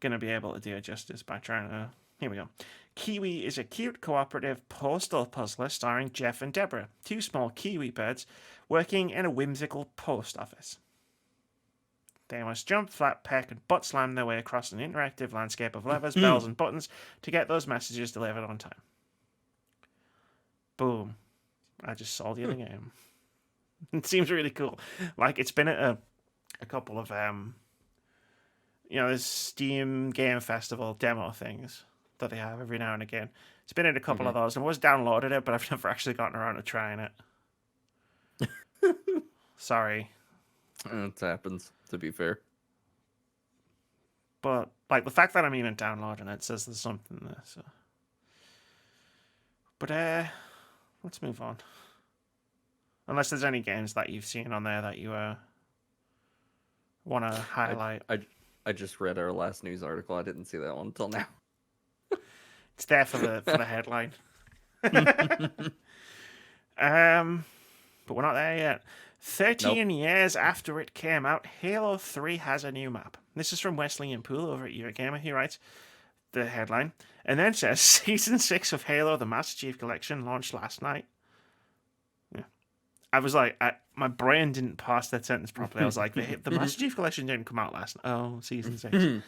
going to be able to do it justice by trying to... Here we go. Kiwi is a cute cooperative postal puzzler starring Jeff and Deborah, two small kiwi birds working in a whimsical post office. They must jump, flap, peck, and butt slam their way across an interactive landscape of levers, bells, and buttons to get those messages delivered on time. Boom. I just sold you the game. It seems really cool. Like, it's been at a couple of, there's Steam Game Festival demo things that they have every now and again. It's been at a couple of those. I was downloaded it, but I've never actually gotten around to trying it. Sorry. It happens, to be fair. But like, the fact that I'm even downloading it says there's something there. So, but let's move on. Unless there's any games that you've seen on there that you want to highlight. I just read our last news article. I didn't see that one until now. It's there for the headline. But we're not there yet. 13 years after it came out, Halo 3 has a new map. This is from Wesley and Poole over at Eurogamer. He writes the headline, and then says, Season 6 of Halo, the Master Chief Collection, launched last night. Yeah. I was like, my brain didn't pass that sentence properly. I was like, the Master Chief Collection didn't come out last night. Oh, Season 6.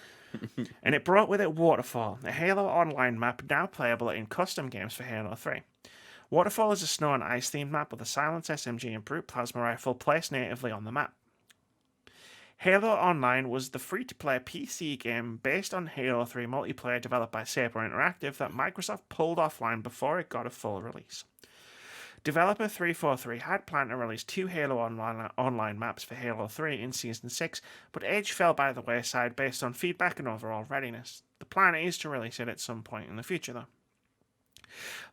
And it brought with it Waterfall, a Halo Online map now playable in custom games for Halo 3. Waterfall is a snow and ice themed map with a silenced SMG and brute plasma rifle placed natively on the map. Halo Online was the free-to-play PC game based on Halo 3 multiplayer developed by Saber Interactive that Microsoft pulled offline before it got a full release. Developer 343 had planned to release 2 Halo Online maps for Halo 3 in Season 6, but Edge fell by the wayside based on feedback and overall readiness. The plan is to release it at some point in the future, though.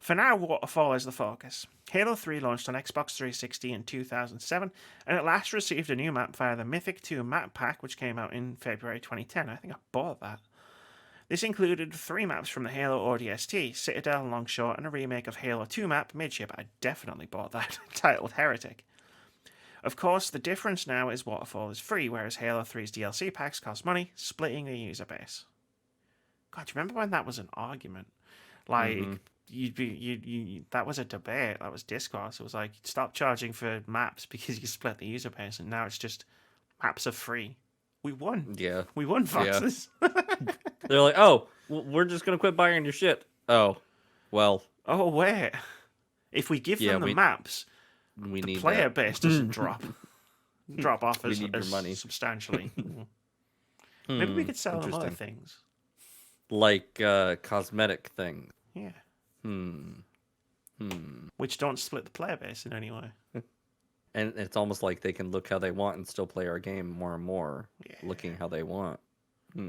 For now, Waterfall is the focus. Halo 3 launched on Xbox 360 in 2007, and it last received a new map via the Mythic 2 map pack, which came out in February 2010. I think I bought that. This included 3 maps from the Halo ODST, Citadel, Longshore, and a remake of Halo 2 map, Midship. I definitely bought that, titled Heretic. Of course, the difference now is Waterfall is free, whereas Halo 3's DLC packs cost money, splitting the user base. God, do you remember when that was an argument? Like, that was a debate. That was discourse. It was like, stop charging for maps because you split the user base, and now it's just maps are free. We won. Yeah. We won, Yeah. Foxes. They're like, oh, we're just gonna quit buying your shit. Oh, well, Oh wait, if we give them the maps, we the need player that. base doesn't drop off We need your money. substantially. Maybe we could sell them other Interesting. things. Like cosmetic things. Yeah. Hmm. Which don't split the player base in any way. And it's almost like they can look how they want and still play our game more and more, looking how they want. We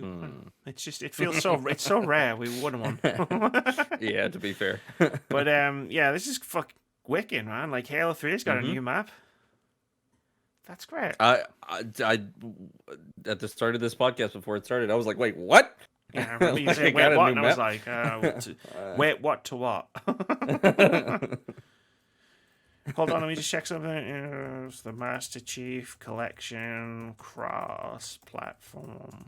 won. It's just, it feels so, it's so rare. We won one. Yeah, to be fair. But yeah, this is wicked, man. Like Halo 3 has got a new map. That's great. I at the start of this podcast, before it started, I was like, wait, what? Yeah, I remember you saying, Got wait, a what? new And I was map? like, wait, what to what? Hold on, let me just check something. It's the Master Chief Collection cross-platform.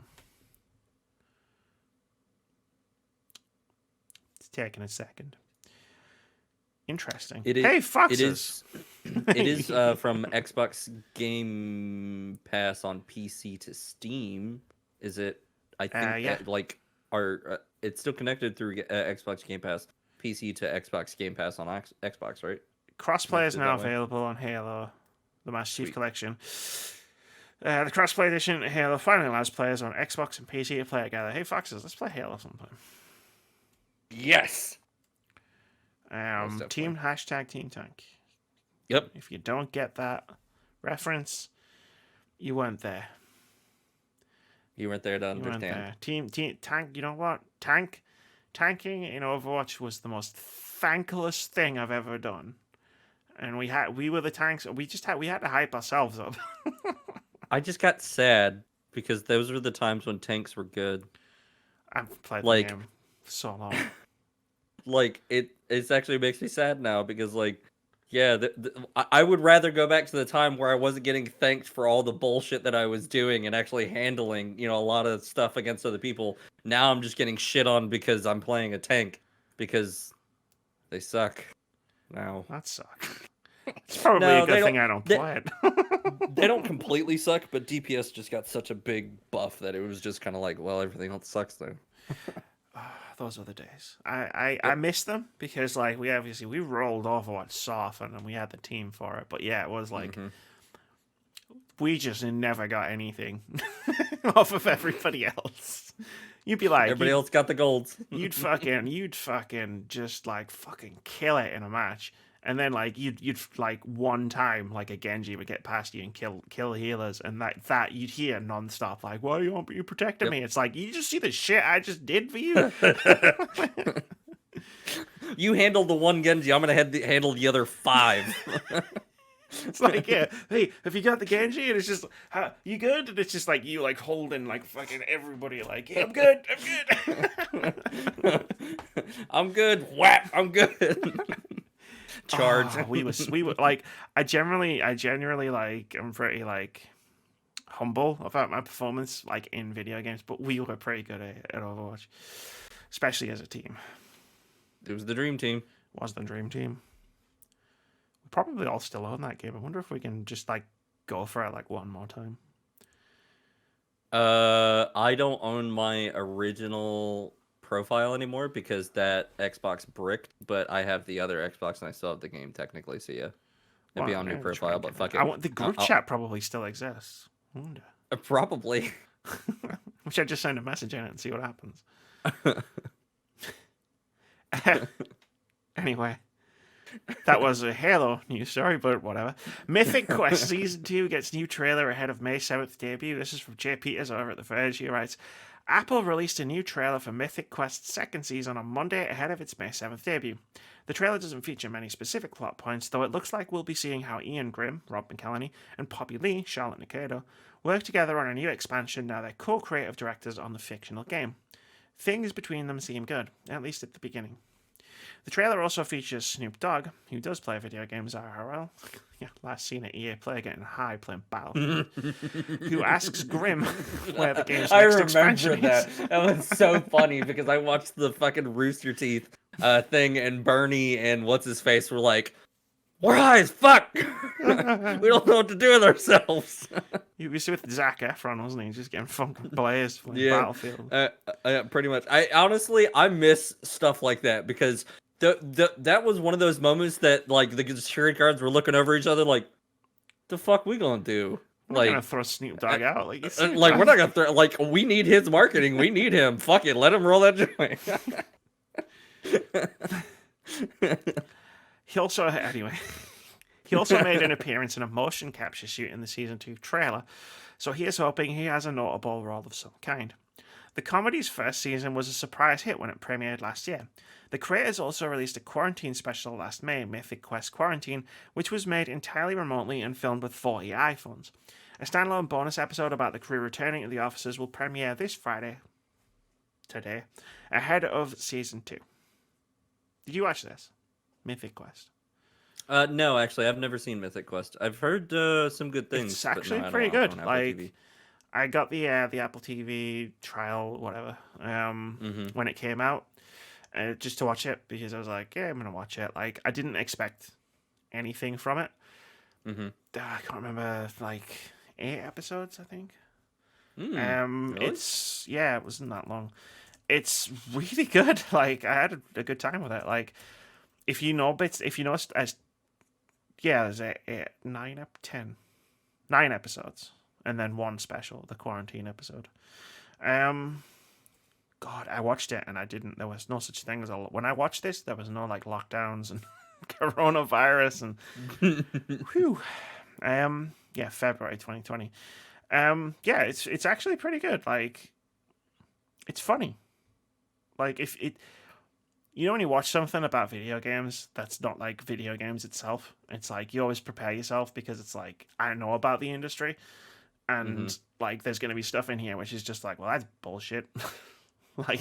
It's taking a second. Interesting. Hey, Foxes! It is from Xbox Game Pass on PC to Steam. Is it? I think yeah. it's still connected through Xbox Game Pass PC to Xbox Game Pass on Xbox, right? Crossplay is now available on Halo, the Master Chief Collection. The crossplay edition of Halo finally allows players on Xbox and PC to play together. Hey, Foxes, let's play Halo sometime. Yes. Team Tank. Yep. If you don't get that reference, you weren't there. You weren't there to understand. There. Team Tank. You know what? Tanking in Overwatch was the most thankless thing I've ever done. And we were the tanks. We had to hype ourselves up. I just got sad because those were the times when tanks were good. I've played the game for so long. Like it actually makes me sad now because I would rather go back to the time where I wasn't getting thanked for all the bullshit that I was doing and actually handling, a lot of stuff against other people. Now I'm just getting shit on because I'm playing a tank because they suck. Now that sucks. It's probably a good thing I don't play it. They don't completely suck, but DPS just got such a big buff that it was just kind of like, well, everything else sucks though. Those were the days. I miss them because we rolled Overwatch so often and we had the team for it. But yeah, it was like we just never got anything off of everybody else. You'd be like, everybody else got the golds. you'd fucking just fucking kill it in a match. And then you'd one time a Genji would get past you and kill healers, and that you'd hear nonstop why you protecting me? It's like, you just see the shit I just did for you. You handled the one Genji, I'm gonna handle the other 5. It's like, yeah, hey, have you got the Genji? And it's just, you good? And it's just you holding fucking everybody yeah, I'm good. I'm good. Whap, I'm good. Charge. We were I genuinely I'm pretty humble about my performance in video games, but we were pretty good at Overwatch, especially as a team. It was the dream team. It was the dream team. We probably all still own that game. I wonder if we can just go for it one more time. I don't own my original profile anymore because that Xbox bricked, but I have the other Xbox and I still have the game technically, so yeah. It'd be on new profile, but fuck it. The group chat probably still exists. I wonder. Probably. We should just send a message in it and see what happens. Anyway, that was a Halo news story, but whatever. Mythic Quest Season 2 gets new trailer ahead of May 7th debut. This is from Jay Peters over at The Verge. He writes, Apple released a new trailer for Mythic Quest's second season on Monday ahead of its May 7th debut. The trailer doesn't feature many specific plot points, though it looks like we'll be seeing how Ian Grimm, Rob McElhenney, and Poppy Lee, Charlotte Nakado, work together on a new expansion now they're co-creative directors on the fictional game. Things between them seem good, at least at the beginning. The trailer also features Snoop Dogg, who does play video games IRL. Yeah, last seen at EA Play getting high playing Battlefield. Who asks Grim where the game's next expansion remember that. is. That was so funny because I watched the fucking Rooster Teeth thing, and Bernie and what's his face were like, "We're high as fuck. We don't know what to do with ourselves." He was with Zac Efron, wasn't he? Just getting fucking blazed playing Yeah, Battlefield. Pretty much. I honestly miss stuff like that because that was one of those moments that like the security guards were looking over each other like, "The fuck we gonna do?" We're not gonna throw Snoop Dogg out. Like, like we're not gonna throw. Like we need his marketing. We need him. Fuck it. Let him roll that joint. He also made an appearance in a motion capture shoot in the Season 2 trailer, so he is hoping he has a notable role of some kind. The comedy's first season was a surprise hit when it premiered last year. The creators also released a quarantine special last May, Mythic Quest Quarantine, which was made entirely remotely and filmed with 40 iPhones. A standalone bonus episode about the crew returning to the offices will premiere this Friday, today, ahead of Season 2. Did you watch this? Mythic Quest. No, actually, I've never seen Mythic Quest. I've heard some good things. It's actually no, pretty good. Like, TV. I got the Apple TV trial, whatever, when it came out, just to watch it because I was like, yeah, I'm gonna watch it. Like, I didn't expect anything from it. I can't remember, like 8 episodes, I think. Really? It wasn't that long. It's really good. Like, I had a good time with it. Like, if you know there's 9 episodes, and then one special, the quarantine episode. God, I watched it and there was no such thing as when I watched this, there was no like lockdowns and coronavirus and whew. February 2020. It's actually pretty good. Like, it's funny. Like, if it, when you watch something about video games that's not like video games itself, it's like you always prepare yourself because it's like, I know about the industry and like there's going to be stuff in here which is just like, well, that's bullshit. Like,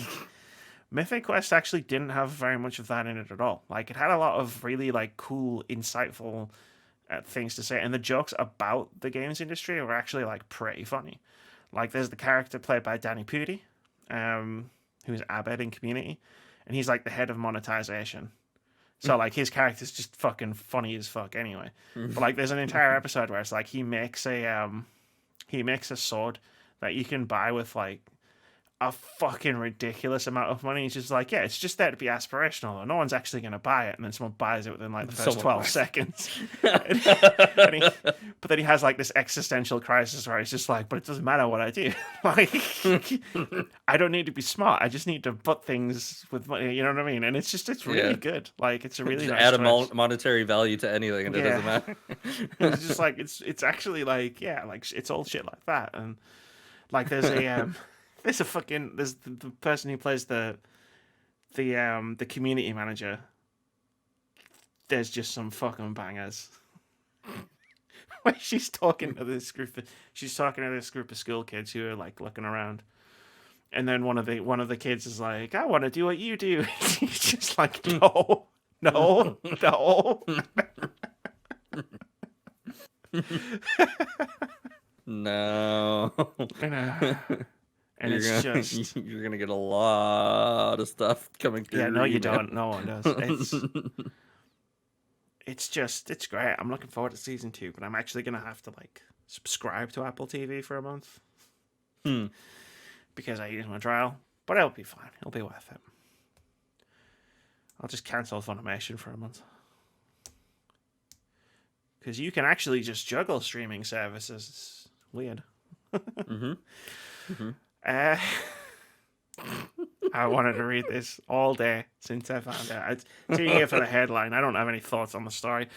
Mythic Quest actually didn't have very much of that in it at all. Like, it had a lot of really like cool, insightful things to say, and the jokes about the games industry were actually like pretty funny. Like, there's the character played by Danny Pudi, who's Abed in Community, and he's like the head of monetization. So like his character's just fucking funny as fuck anyway. But like there's an entire episode where it's like he makes a sword that you can buy with like a fucking ridiculous amount of money. He's just like, yeah, it's just there to be aspirational, though. No one's actually going to buy it. And then someone buys it within like the first 12 seconds. But then he has like this existential crisis where he's just like, but it doesn't matter what I do. Like, I don't need to be smart. I just need to put things with money. You know what I mean? And it's really good. Like, it's a really nice add a monetary value to anything and it doesn't matter. It's just like, it's actually like, yeah, like it's all shit like that. And like there's a, there's the person who plays the community manager. There's just some fucking bangers. When she's talking to this group of school kids who are like looking around, and then one of the kids is like, "I want to do what you do." He's just like, "No, no, no." No. And you're gonna get a lot of stuff coming through. Yeah, no, you don't. No one does. It's great. I'm looking forward to season 2, but I'm actually gonna have to like subscribe to Apple TV for a month because I use my trial. But it'll be fine. It'll be worth it. I'll just cancel Funimation for a month because you can actually just juggle streaming services. It's weird. I wanted to read this all day since I found out. It's here for the headline. I don't have any thoughts on the story.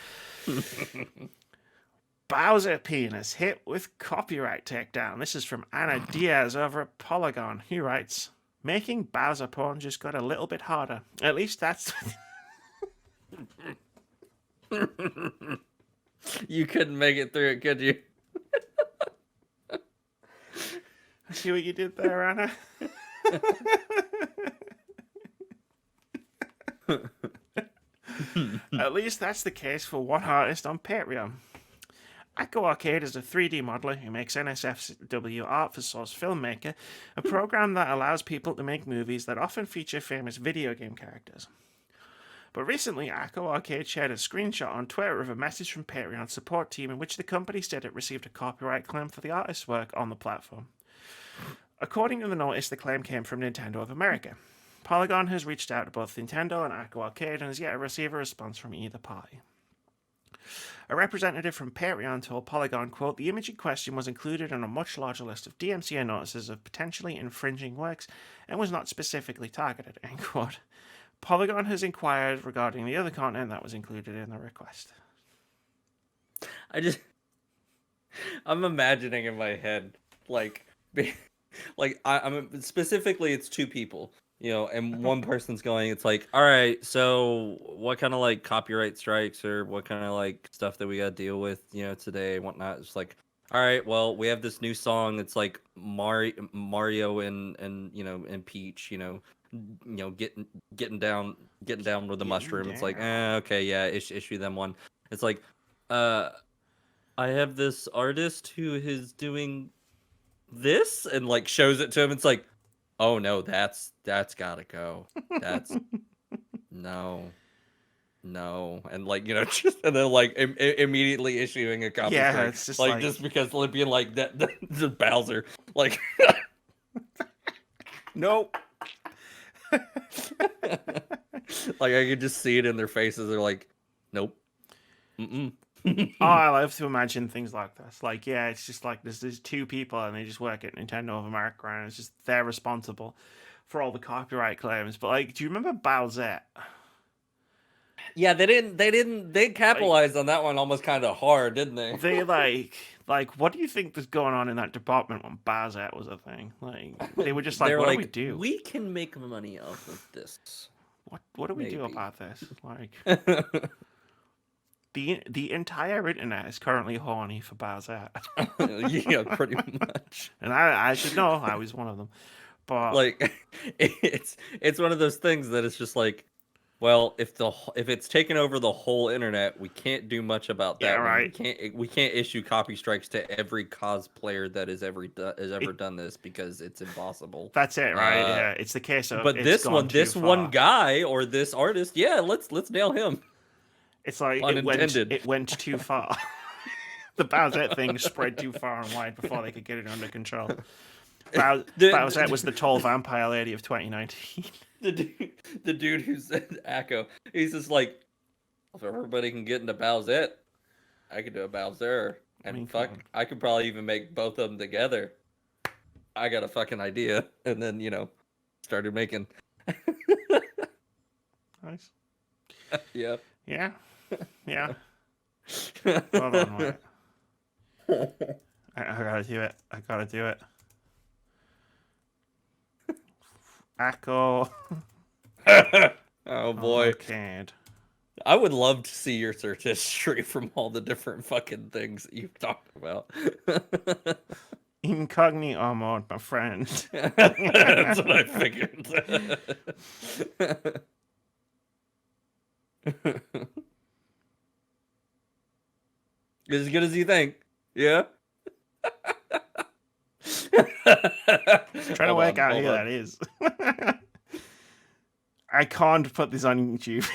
Bowser penis hit with copyright takedown. This is from Anna Diaz over at Polygon, who writes, "Making Bowser porn just got a little bit harder. At least that's..." You couldn't make it through it, could you? See what you did there, Anna? At least that's the case for one artist on Patreon. Echo Arcade is a 3D modeler who makes NSFW art for Source Filmmaker, a program that allows people to make movies that often feature famous video game characters. But recently, Echo Arcade shared a screenshot on Twitter of a message from Patreon support team in which the company said it received a copyright claim for the artist's work on the platform. According to the notice, the claim came from Nintendo of America. Polygon has reached out to both Nintendo and Echo Arcade and has yet to receive a response from either party. A representative from Patreon told Polygon, quote, "The image in question was included in a much larger list of DMCA notices of potentially infringing works and was not specifically targeted," end quote. Polygon has inquired regarding the other content that was included in the request. I'm imagining in my head, I'm specifically, it's two people, and one person's going, it's like, all right, so what kind of like copyright strikes or what kind of like stuff that we got to deal with, today and whatnot. It's like, all right, well, we have this new song. It's like Mario and Peach, getting down with the mushroom. It's like, okay, yeah, issue them one. It's like, I have this artist who is doing this, and like shows it to him. It's like, oh no, that's gotta go. That's no, and like just and then like immediately issuing a copy strike. It's just like just because being like that, just Bowser, like nope. Like I could just see it in their faces. They're like, nope. Mm-mm. I love to imagine things like this. Like, yeah, it's just like there's two people and they just work at Nintendo of America and it's just they're responsible for all the copyright claims. But like, do you remember Bowsette? Yeah, they capitalized on that one almost kind of hard, didn't they? They like what do you think was going on in that department when Bowsette was a thing? Like they were just like, what do we do? We can make money off of this. What do we do about this? Like the entire internet is currently horny for Bowsette. Yeah, pretty much. And I should know I was one of them. But like it's one of those things that it's just like, well, if it's taken over the whole internet, we can't do much about that. Yeah, right. We can't issue copy strikes to every cosplayer that has ever done this because it's impossible. That's it, right? Yeah, it's the case of. But this one guy or this artist, yeah, let's nail him. It's like it went too far. The Bowsette thing spread too far and wide before they could get it under control. Bowsette was the tall vampire lady of 2019. The dude who said Echo, he's just like, if everybody can get into Bowsette, I could do a Bowser. And I could probably even make both of them together. I got a fucking idea. And then, started making. Nice. Yeah. Yeah. Yeah. Hold on, wait. I gotta do it. Echo. Oh boy. Arcade. I would love to see your search history from all the different fucking things that you've talked about. Incognito mode, my friend. That's what I figured. As good as you think. Yeah. Trying to work out who that is. I can't put this on YouTube,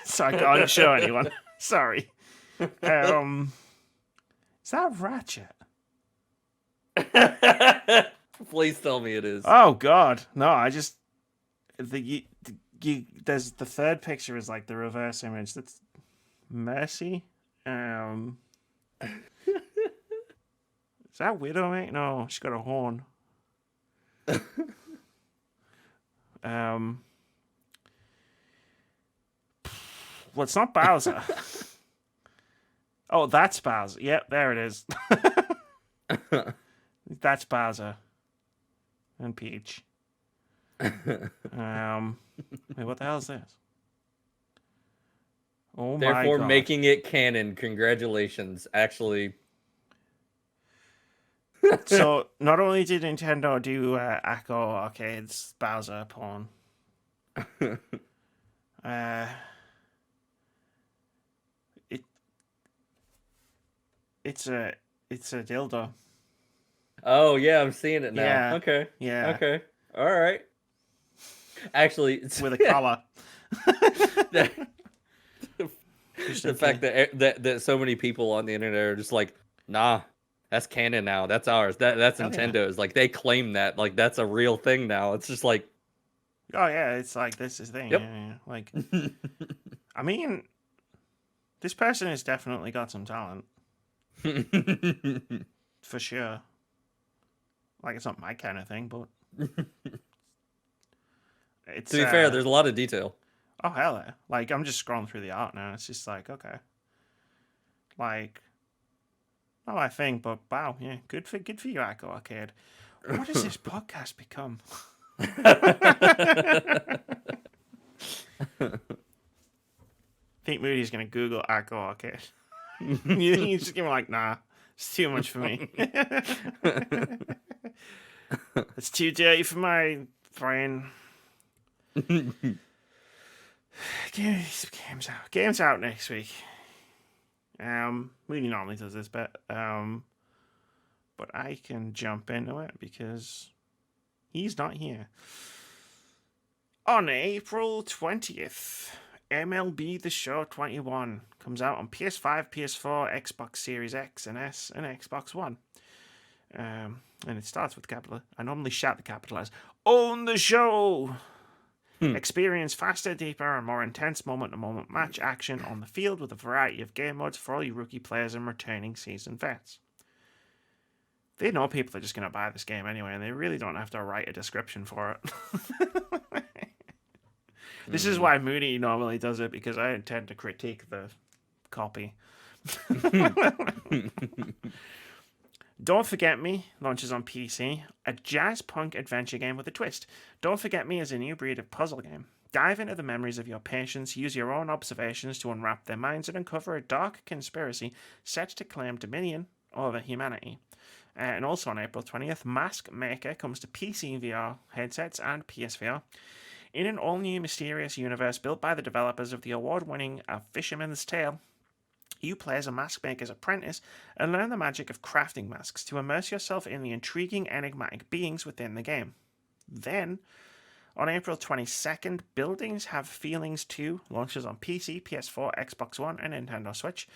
so I can't show anyone. Sorry. Is that Ratchet? Please tell me it is. Oh God, no! I just there's the third picture is like the reverse image. That's Mercy. Is that Widowmate? No, she's got a horn. Well, it's not Bowser. Oh, that's Bowser. Yep, there it is. That's Bowser. And Peach. Wait, what the hell is this? Oh my God. Therefore, making it canon. Congratulations. Actually. So, not only did Nintendo do Echo Arcade's Bowser porn, it's a dildo. Oh yeah, I'm seeing it now. Yeah, Okay. yeah, Okay. All right. Actually, it's with a collar. the, Just the in fact case. that so many people on the internet are just like, nah, that's canon now. That's ours. That's Hell yeah. Nintendo's. Like they claim that. Like that's a real thing now. It's just like, Oh yeah, it's like this is the thing. yep. Yeah. Like, I mean, this person has definitely got some talent for sure. Like, it's not my kind of thing, but it's To be fair, there's a lot of detail. oh hell yeah. Like, I'm just scrolling through the art now. It's just like, okay, like, not my thing, but wow, yeah, good for you, Echo Arcade. What does this podcast become? I think Moody's gonna Google Echo Arcade. He's just gonna be like, nah, it's too much for me. It's too dirty for my brain. Games out next week. Moody normally does this bit. But I can jump into it because he's not here. On April 20th, MLB The Show 21 comes out on PS5, PS4, Xbox Series X and S, and Xbox One. And it starts with capital. I normally shout the capital as "Own the show." Experience faster, deeper, and more intense moment-to-moment match action on the field with a variety of game modes for all you rookie players and returning seasoned vets. They know people are just going to buy this game anyway, and they really don't have to write a description for it. This is why Moody normally does it, because I intend to critique the copy. Don't Forget Me launches on PC, a jazz punk adventure game with a twist. Don't Forget Me is a new breed of puzzle game. Dive into the memories of your patients, use your own observations to unwrap their minds, and uncover a dark conspiracy set to claim dominion over humanity. And also on April 20th, Mask Maker comes to PC VR headsets and PSVR. In an all-new mysterious universe built by the developers of the award-winning A Fisherman's Tale, you play as a mask maker's apprentice and learn the magic of crafting masks to immerse yourself in the intriguing, enigmatic beings within the game. Then, on April 22nd, Buildings Have Feelings 2 launches on PC, PS4, Xbox One, and Nintendo Switch.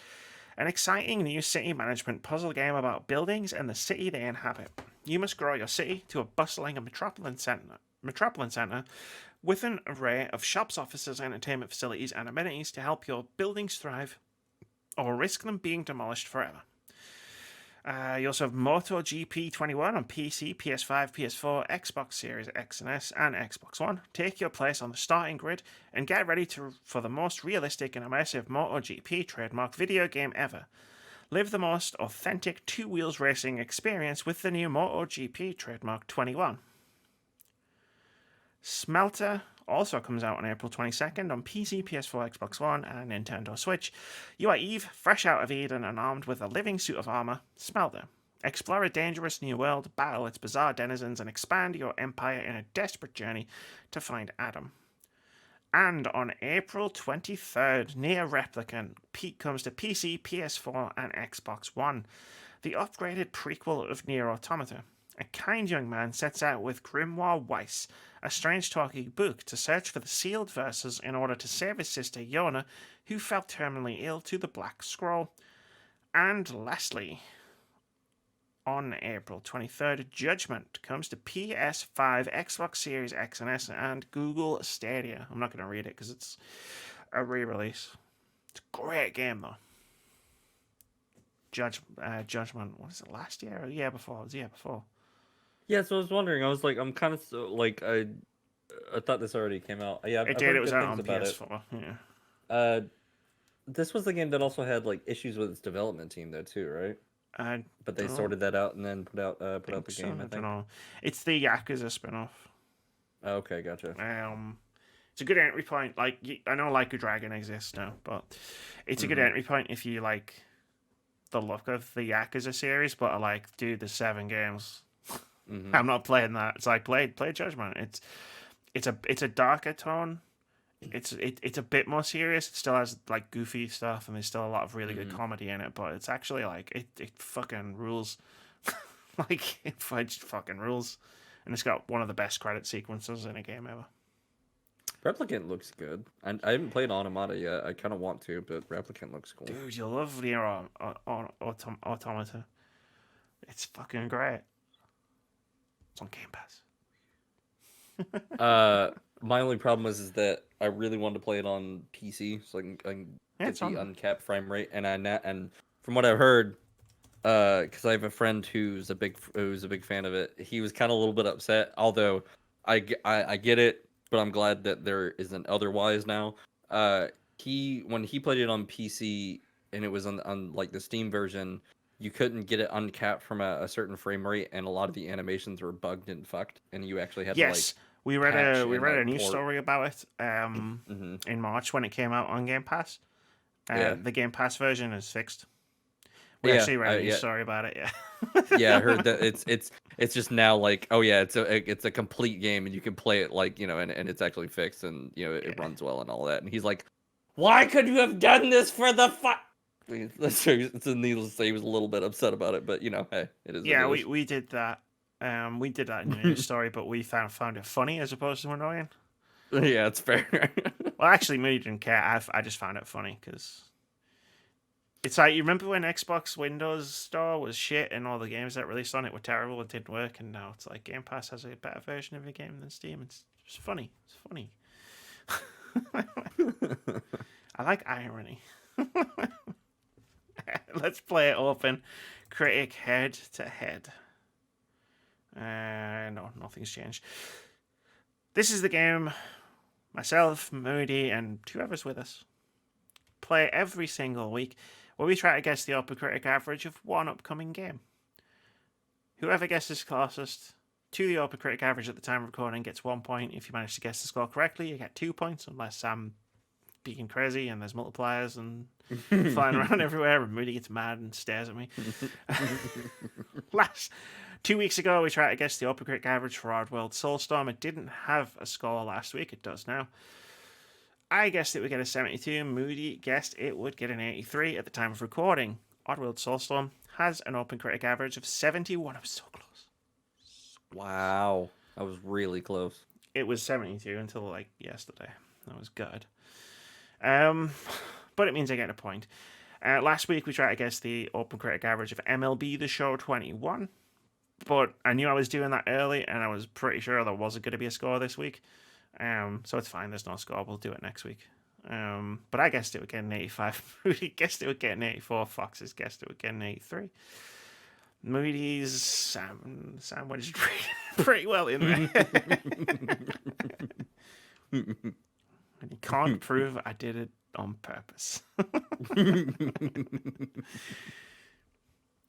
An exciting new city management puzzle game about buildings and the city they inhabit. You must grow your city to a bustling metropolitan centre with an array of shops, offices, entertainment facilities, and amenities to help your buildings thrive or risk them being demolished forever. You also have MotoGP 21 on PC, PS5, PS4, Xbox Series X and S, and Xbox One. Take your place on the starting grid and get ready for the most realistic and immersive MotoGP trademark video game ever. Live the most authentic two-wheels racing experience with the new MotoGP trademark 21. Smelter also comes out on April 22nd on PC, PS4, Xbox One, and Nintendo Switch. You are Eve, fresh out of Eden and armed with a living suit of armor, Smelter. Explore a dangerous new world, battle its bizarre denizens, and expand your empire in a desperate journey to find Adam. And on April 23rd, NieR Replicant comes to PC, PS4, and Xbox One. The upgraded prequel of NieR Automata. A kind young man sets out with Grimoire Weiss, a strange talking book, to search for the sealed verses in order to save his sister Yona, who fell terminally ill, to the Black Scroll. And lastly, on April 23rd, Judgment comes to PS5, Xbox Series X and S, and Google Stadia. I'm not going to read it because it's a re-release. It's a great game, though. Judgment, what is it, last year or the year before? It was the year before. Yeah, so I was wondering. I was like, I'm kind of like, I thought this already came out. Yeah, It did. It was out on PS4. Yeah. This was the game that also had like issues with its development team, though, too, right? But they sorted that out and then put out the game. I think. don't know. It's the Yakuza spinoff. Oh, okay, gotcha. It's a good entry point. Like, I know Like a Dragon exists now, but it's a good entry point if you like the look of the Yakuza series. But I like, dude, there's 7 games. I'm not playing that. It's like play Judgment. It's a darker tone. it's a bit more serious. It still has like goofy stuff, and there's still a lot of really good Mhm. comedy in it. But it's actually like it fucking rules. Like it fucking rules, and it's got one of the best credit sequences in a game ever. Replicant looks good. I haven't played Automata yet. I kind of want to, but Replicant looks cool. Dude, you'll love NieR Automata. It's fucking great. It's on Game Pass. My only problem is that I really wanted to play it on PC so I can Yeah, get it's the on. uncapped frame rate, and from what I've heard, because I have a friend who's a big fan of it. He was kind of a little bit upset, although I get it, but I'm glad that there isn't otherwise now. When he played it on PC and it was on like the Steam version, you couldn't get it uncapped from a certain frame rate, and a lot of the animations were bugged and fucked, and you actually had to like Yes, we read patch we and read a like news port. story about it Hmm. in March when it came out on Game Pass. Yeah, The Game Pass version is fixed. We yeah, actually read a news yeah. story about it. Yeah. Yeah, I heard that it's just now like, oh yeah, it's a complete game and you can play it like, and it's actually fixed, and it Yeah. runs well and all that. And he's like, why could you have done this for the so needless to say, he was a little bit upset about it, but hey, it is what Yeah, it we, is. we did that. We did that in the news story, but we found it funny as opposed to annoying. Yeah, it's fair. Well, actually, Moody didn't care. I just found it funny because it's like you remember when Xbox Windows Store was shit and all the games that released on it were terrible and didn't work, and now it's like Game Pass has a better version of a game than Steam. It's just funny. It's funny. I like irony. Let's play it open. Critic head to head. No, nothing's changed. This is the game myself, Moody, and two others with us play every single week, where we try to guess the OpenCritic average of one upcoming game. Whoever guesses closest to the OpenCritic average at the time of recording gets 1 point. If you manage to guess the score correctly, you get 2 points, unless I'm being crazy and there's multipliers and flying around everywhere, and Moody gets mad and stares at me. Last 2 weeks ago, we tried to guess the OpenCritic average for Oddworld Soulstorm. It didn't have a score last week. It does now. I guessed it would get a 72. Moody guessed it would get an 83 at the time of recording. Oddworld Soulstorm has an OpenCritic average of 71. I was so close. Wow, I was really close. It was 72 until like yesterday. That was good. But it means I get a point. Last week we tried to guess the OpenCritic average of MLB The Show 21. But I knew I was doing that early, and I was pretty sure there wasn't going to be a score this week. So it's fine. There's no score. We'll do it next week. But I guessed it would get an 85. Moody guessed it would get an 84. Foxes guessed it would get an 83. Moody's sandwiched pretty well in there. And you can't prove I did it on purpose.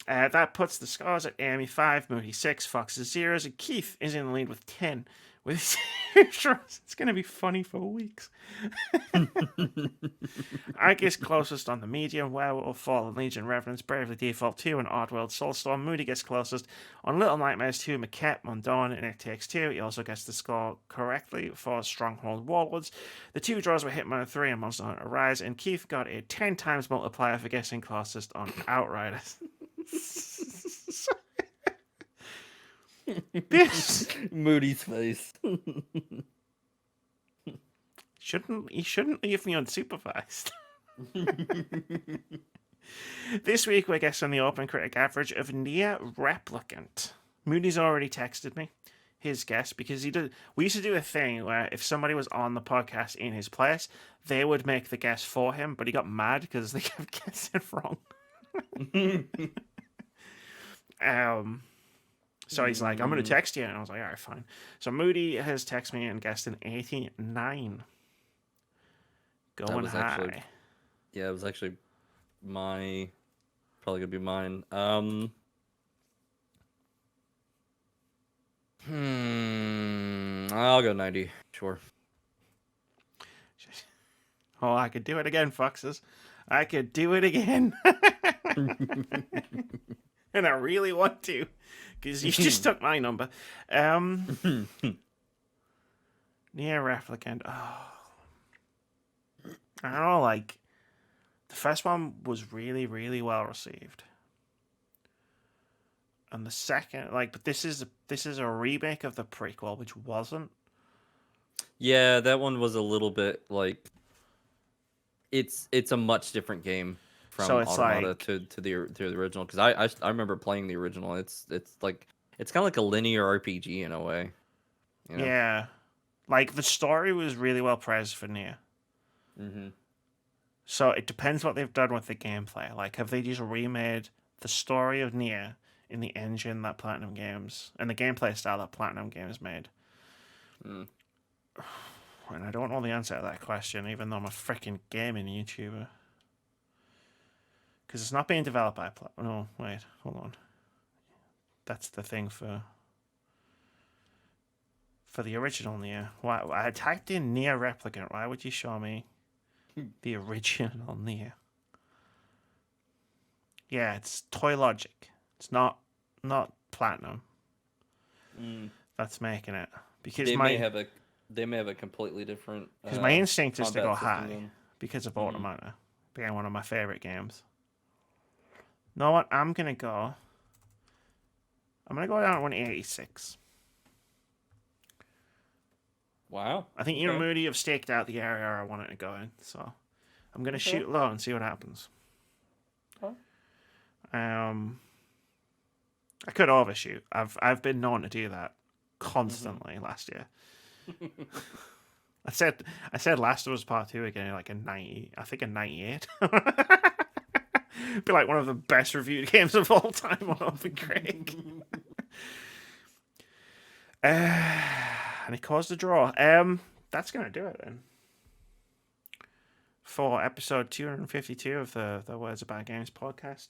That puts the scores at Amy 5, Moody 6, Foxes 0, and Keith is in the lead with 10. With it's going to be funny for weeks. I guess closest on the medium, Werewolf, Fallen Legion, Revenants, Bravely Default 2, and Oddworld Soulstorm. Moody gets closest on Little Nightmares 2, Maquette, Mondawne, and It Takes Two. He also gets the score correctly for Stronghold Warlords. The two draws were Hitman 3 and Monster Hunter Rise, and Keith got a 10 times multiplier for guessing closest on Outriders. This Moody's face. he shouldn't leave me unsupervised. This week we're guessing the OpenCritic average of NieR Replicant. Moody's already texted me his guess because we used to do a thing where if somebody was on the podcast in his place, they would make the guess for him, but he got mad because they kept guessing wrong. So he's like, I'm going to text you. And I was like, all right, fine. So Moody has texted me and guessed an 89. Going high. Actually, yeah, it was actually probably going to be mine. I'll go 90. Sure. Oh, I could do it again, Foxes. I could do it again. And I really want to, because you just took my number. NieR Replicant. Oh. I don't know, like the first one was really, really well received, and the second, like, but this is a remake of the prequel, which wasn't. Yeah, that one was a little bit like it's a much different game So from it's Automata like, to the original because I remember playing the original. It's like it's kind of like a linear RPG in a way, you know. yeah, like the story was really well praised for NieR. Mm-hmm. So it depends what they've done with the gameplay. Like, have they just remade the story of NieR in the engine that Platinum Games and the gameplay style that Platinum Games made? Mm. And I don't know the answer to that question, even though I'm a freaking gaming YouTuber. Because it's not being developed by Platinum. No, wait, hold on. That's the thing for the original NieR. Why I typed in NieR Replicant? Why would you show me the original NieR? Yeah, it's Toy Logic. It's not Platinum Mm. that's making it. Because They may have a completely different my instinct is to go combat system high then. because of Mm. Automata being one of my favorite games. You know what? I'm gonna go down to 186. Wow. I think you and Moody have staked out the area I want it to go in, so I'm gonna shoot low and see what happens. Huh? I could overshoot. I've been known to do that constantly last year. I said Last of Us Part 2 again, like a 90, I think a 98. Be like one of the best reviewed games of all time on OpenCritic. And it caused a draw. That's gonna do it then for episode 252 of the Words About Games podcast.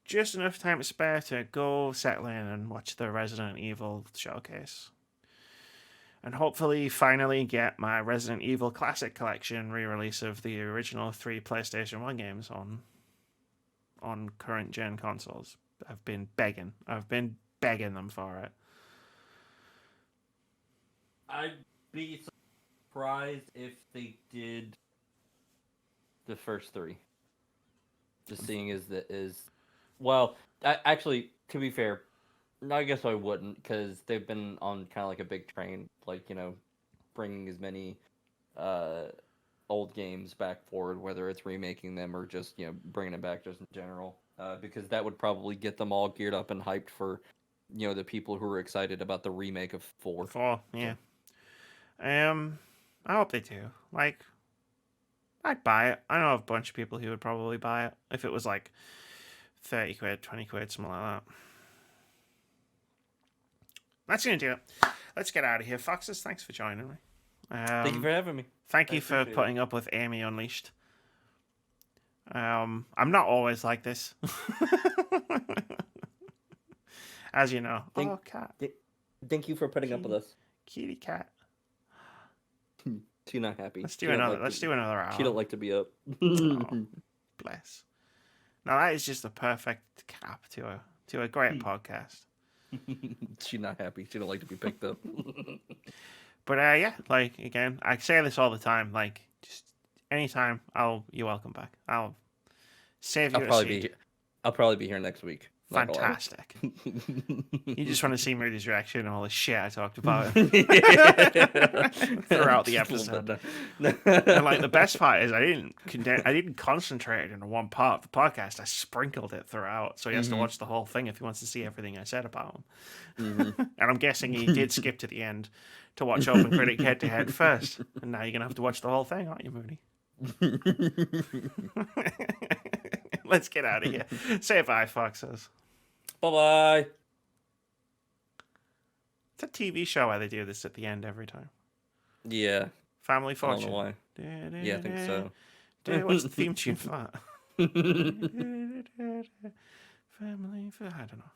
Just enough time to spare to go settle in and watch the Resident Evil showcase. And hopefully finally get my Resident Evil Classic Collection re-release of the original 3 PlayStation 1 games on current gen consoles. I've been begging them for it. I'd be surprised if they did the first 3. Just seeing well, actually, to be fair, I guess I wouldn't, because they've been on kind of like a big train, like, you know, bringing as many old games back forward, whether it's remaking them or just, you know, bringing them back just in general, because that would probably get them all geared up and hyped for, you know, the people who are excited about the remake of 4. 4, yeah. I hope they do. Like, I'd buy it. I know a bunch of people who would probably buy it if it was like 30 quid, 20 quid, something like that. That's going to do it. Let's get out of here. Foxes, thanks for joining me. Thank you for having me. Thank you for putting up with Amy Unleashed. I'm not always like this. As you know. Cat. Thank you for putting up with us. Kitty cat. She's not happy. Let's do another hour. She don't like to be up. Oh, bless. Now that is just the perfect cap to a great podcast. She's not happy. She don't like to be picked up. But yeah, like again, I say this all the time. Like, just anytime, you're welcome back. I'll save you a seat. I'll probably be here next week. Fantastic. You just want to see Moody's reaction and all the shit I talked about throughout the episode. And like the best part is I didn't concentrate in one part of the podcast. I sprinkled it throughout, so he has to watch the whole thing if he wants to see everything I said about him. And I'm guessing he did skip to the end to watch OpenCritic head to head first, and now you're gonna have to watch the whole thing, aren't you, Moody? Let's get out of here. Say bye, Foxes. Bye-bye. It's a TV show where they do this at the end every time. Yeah. Family Fortune. I don't know why. Yeah, I think so. What's the theme tune for that? Family, I don't know.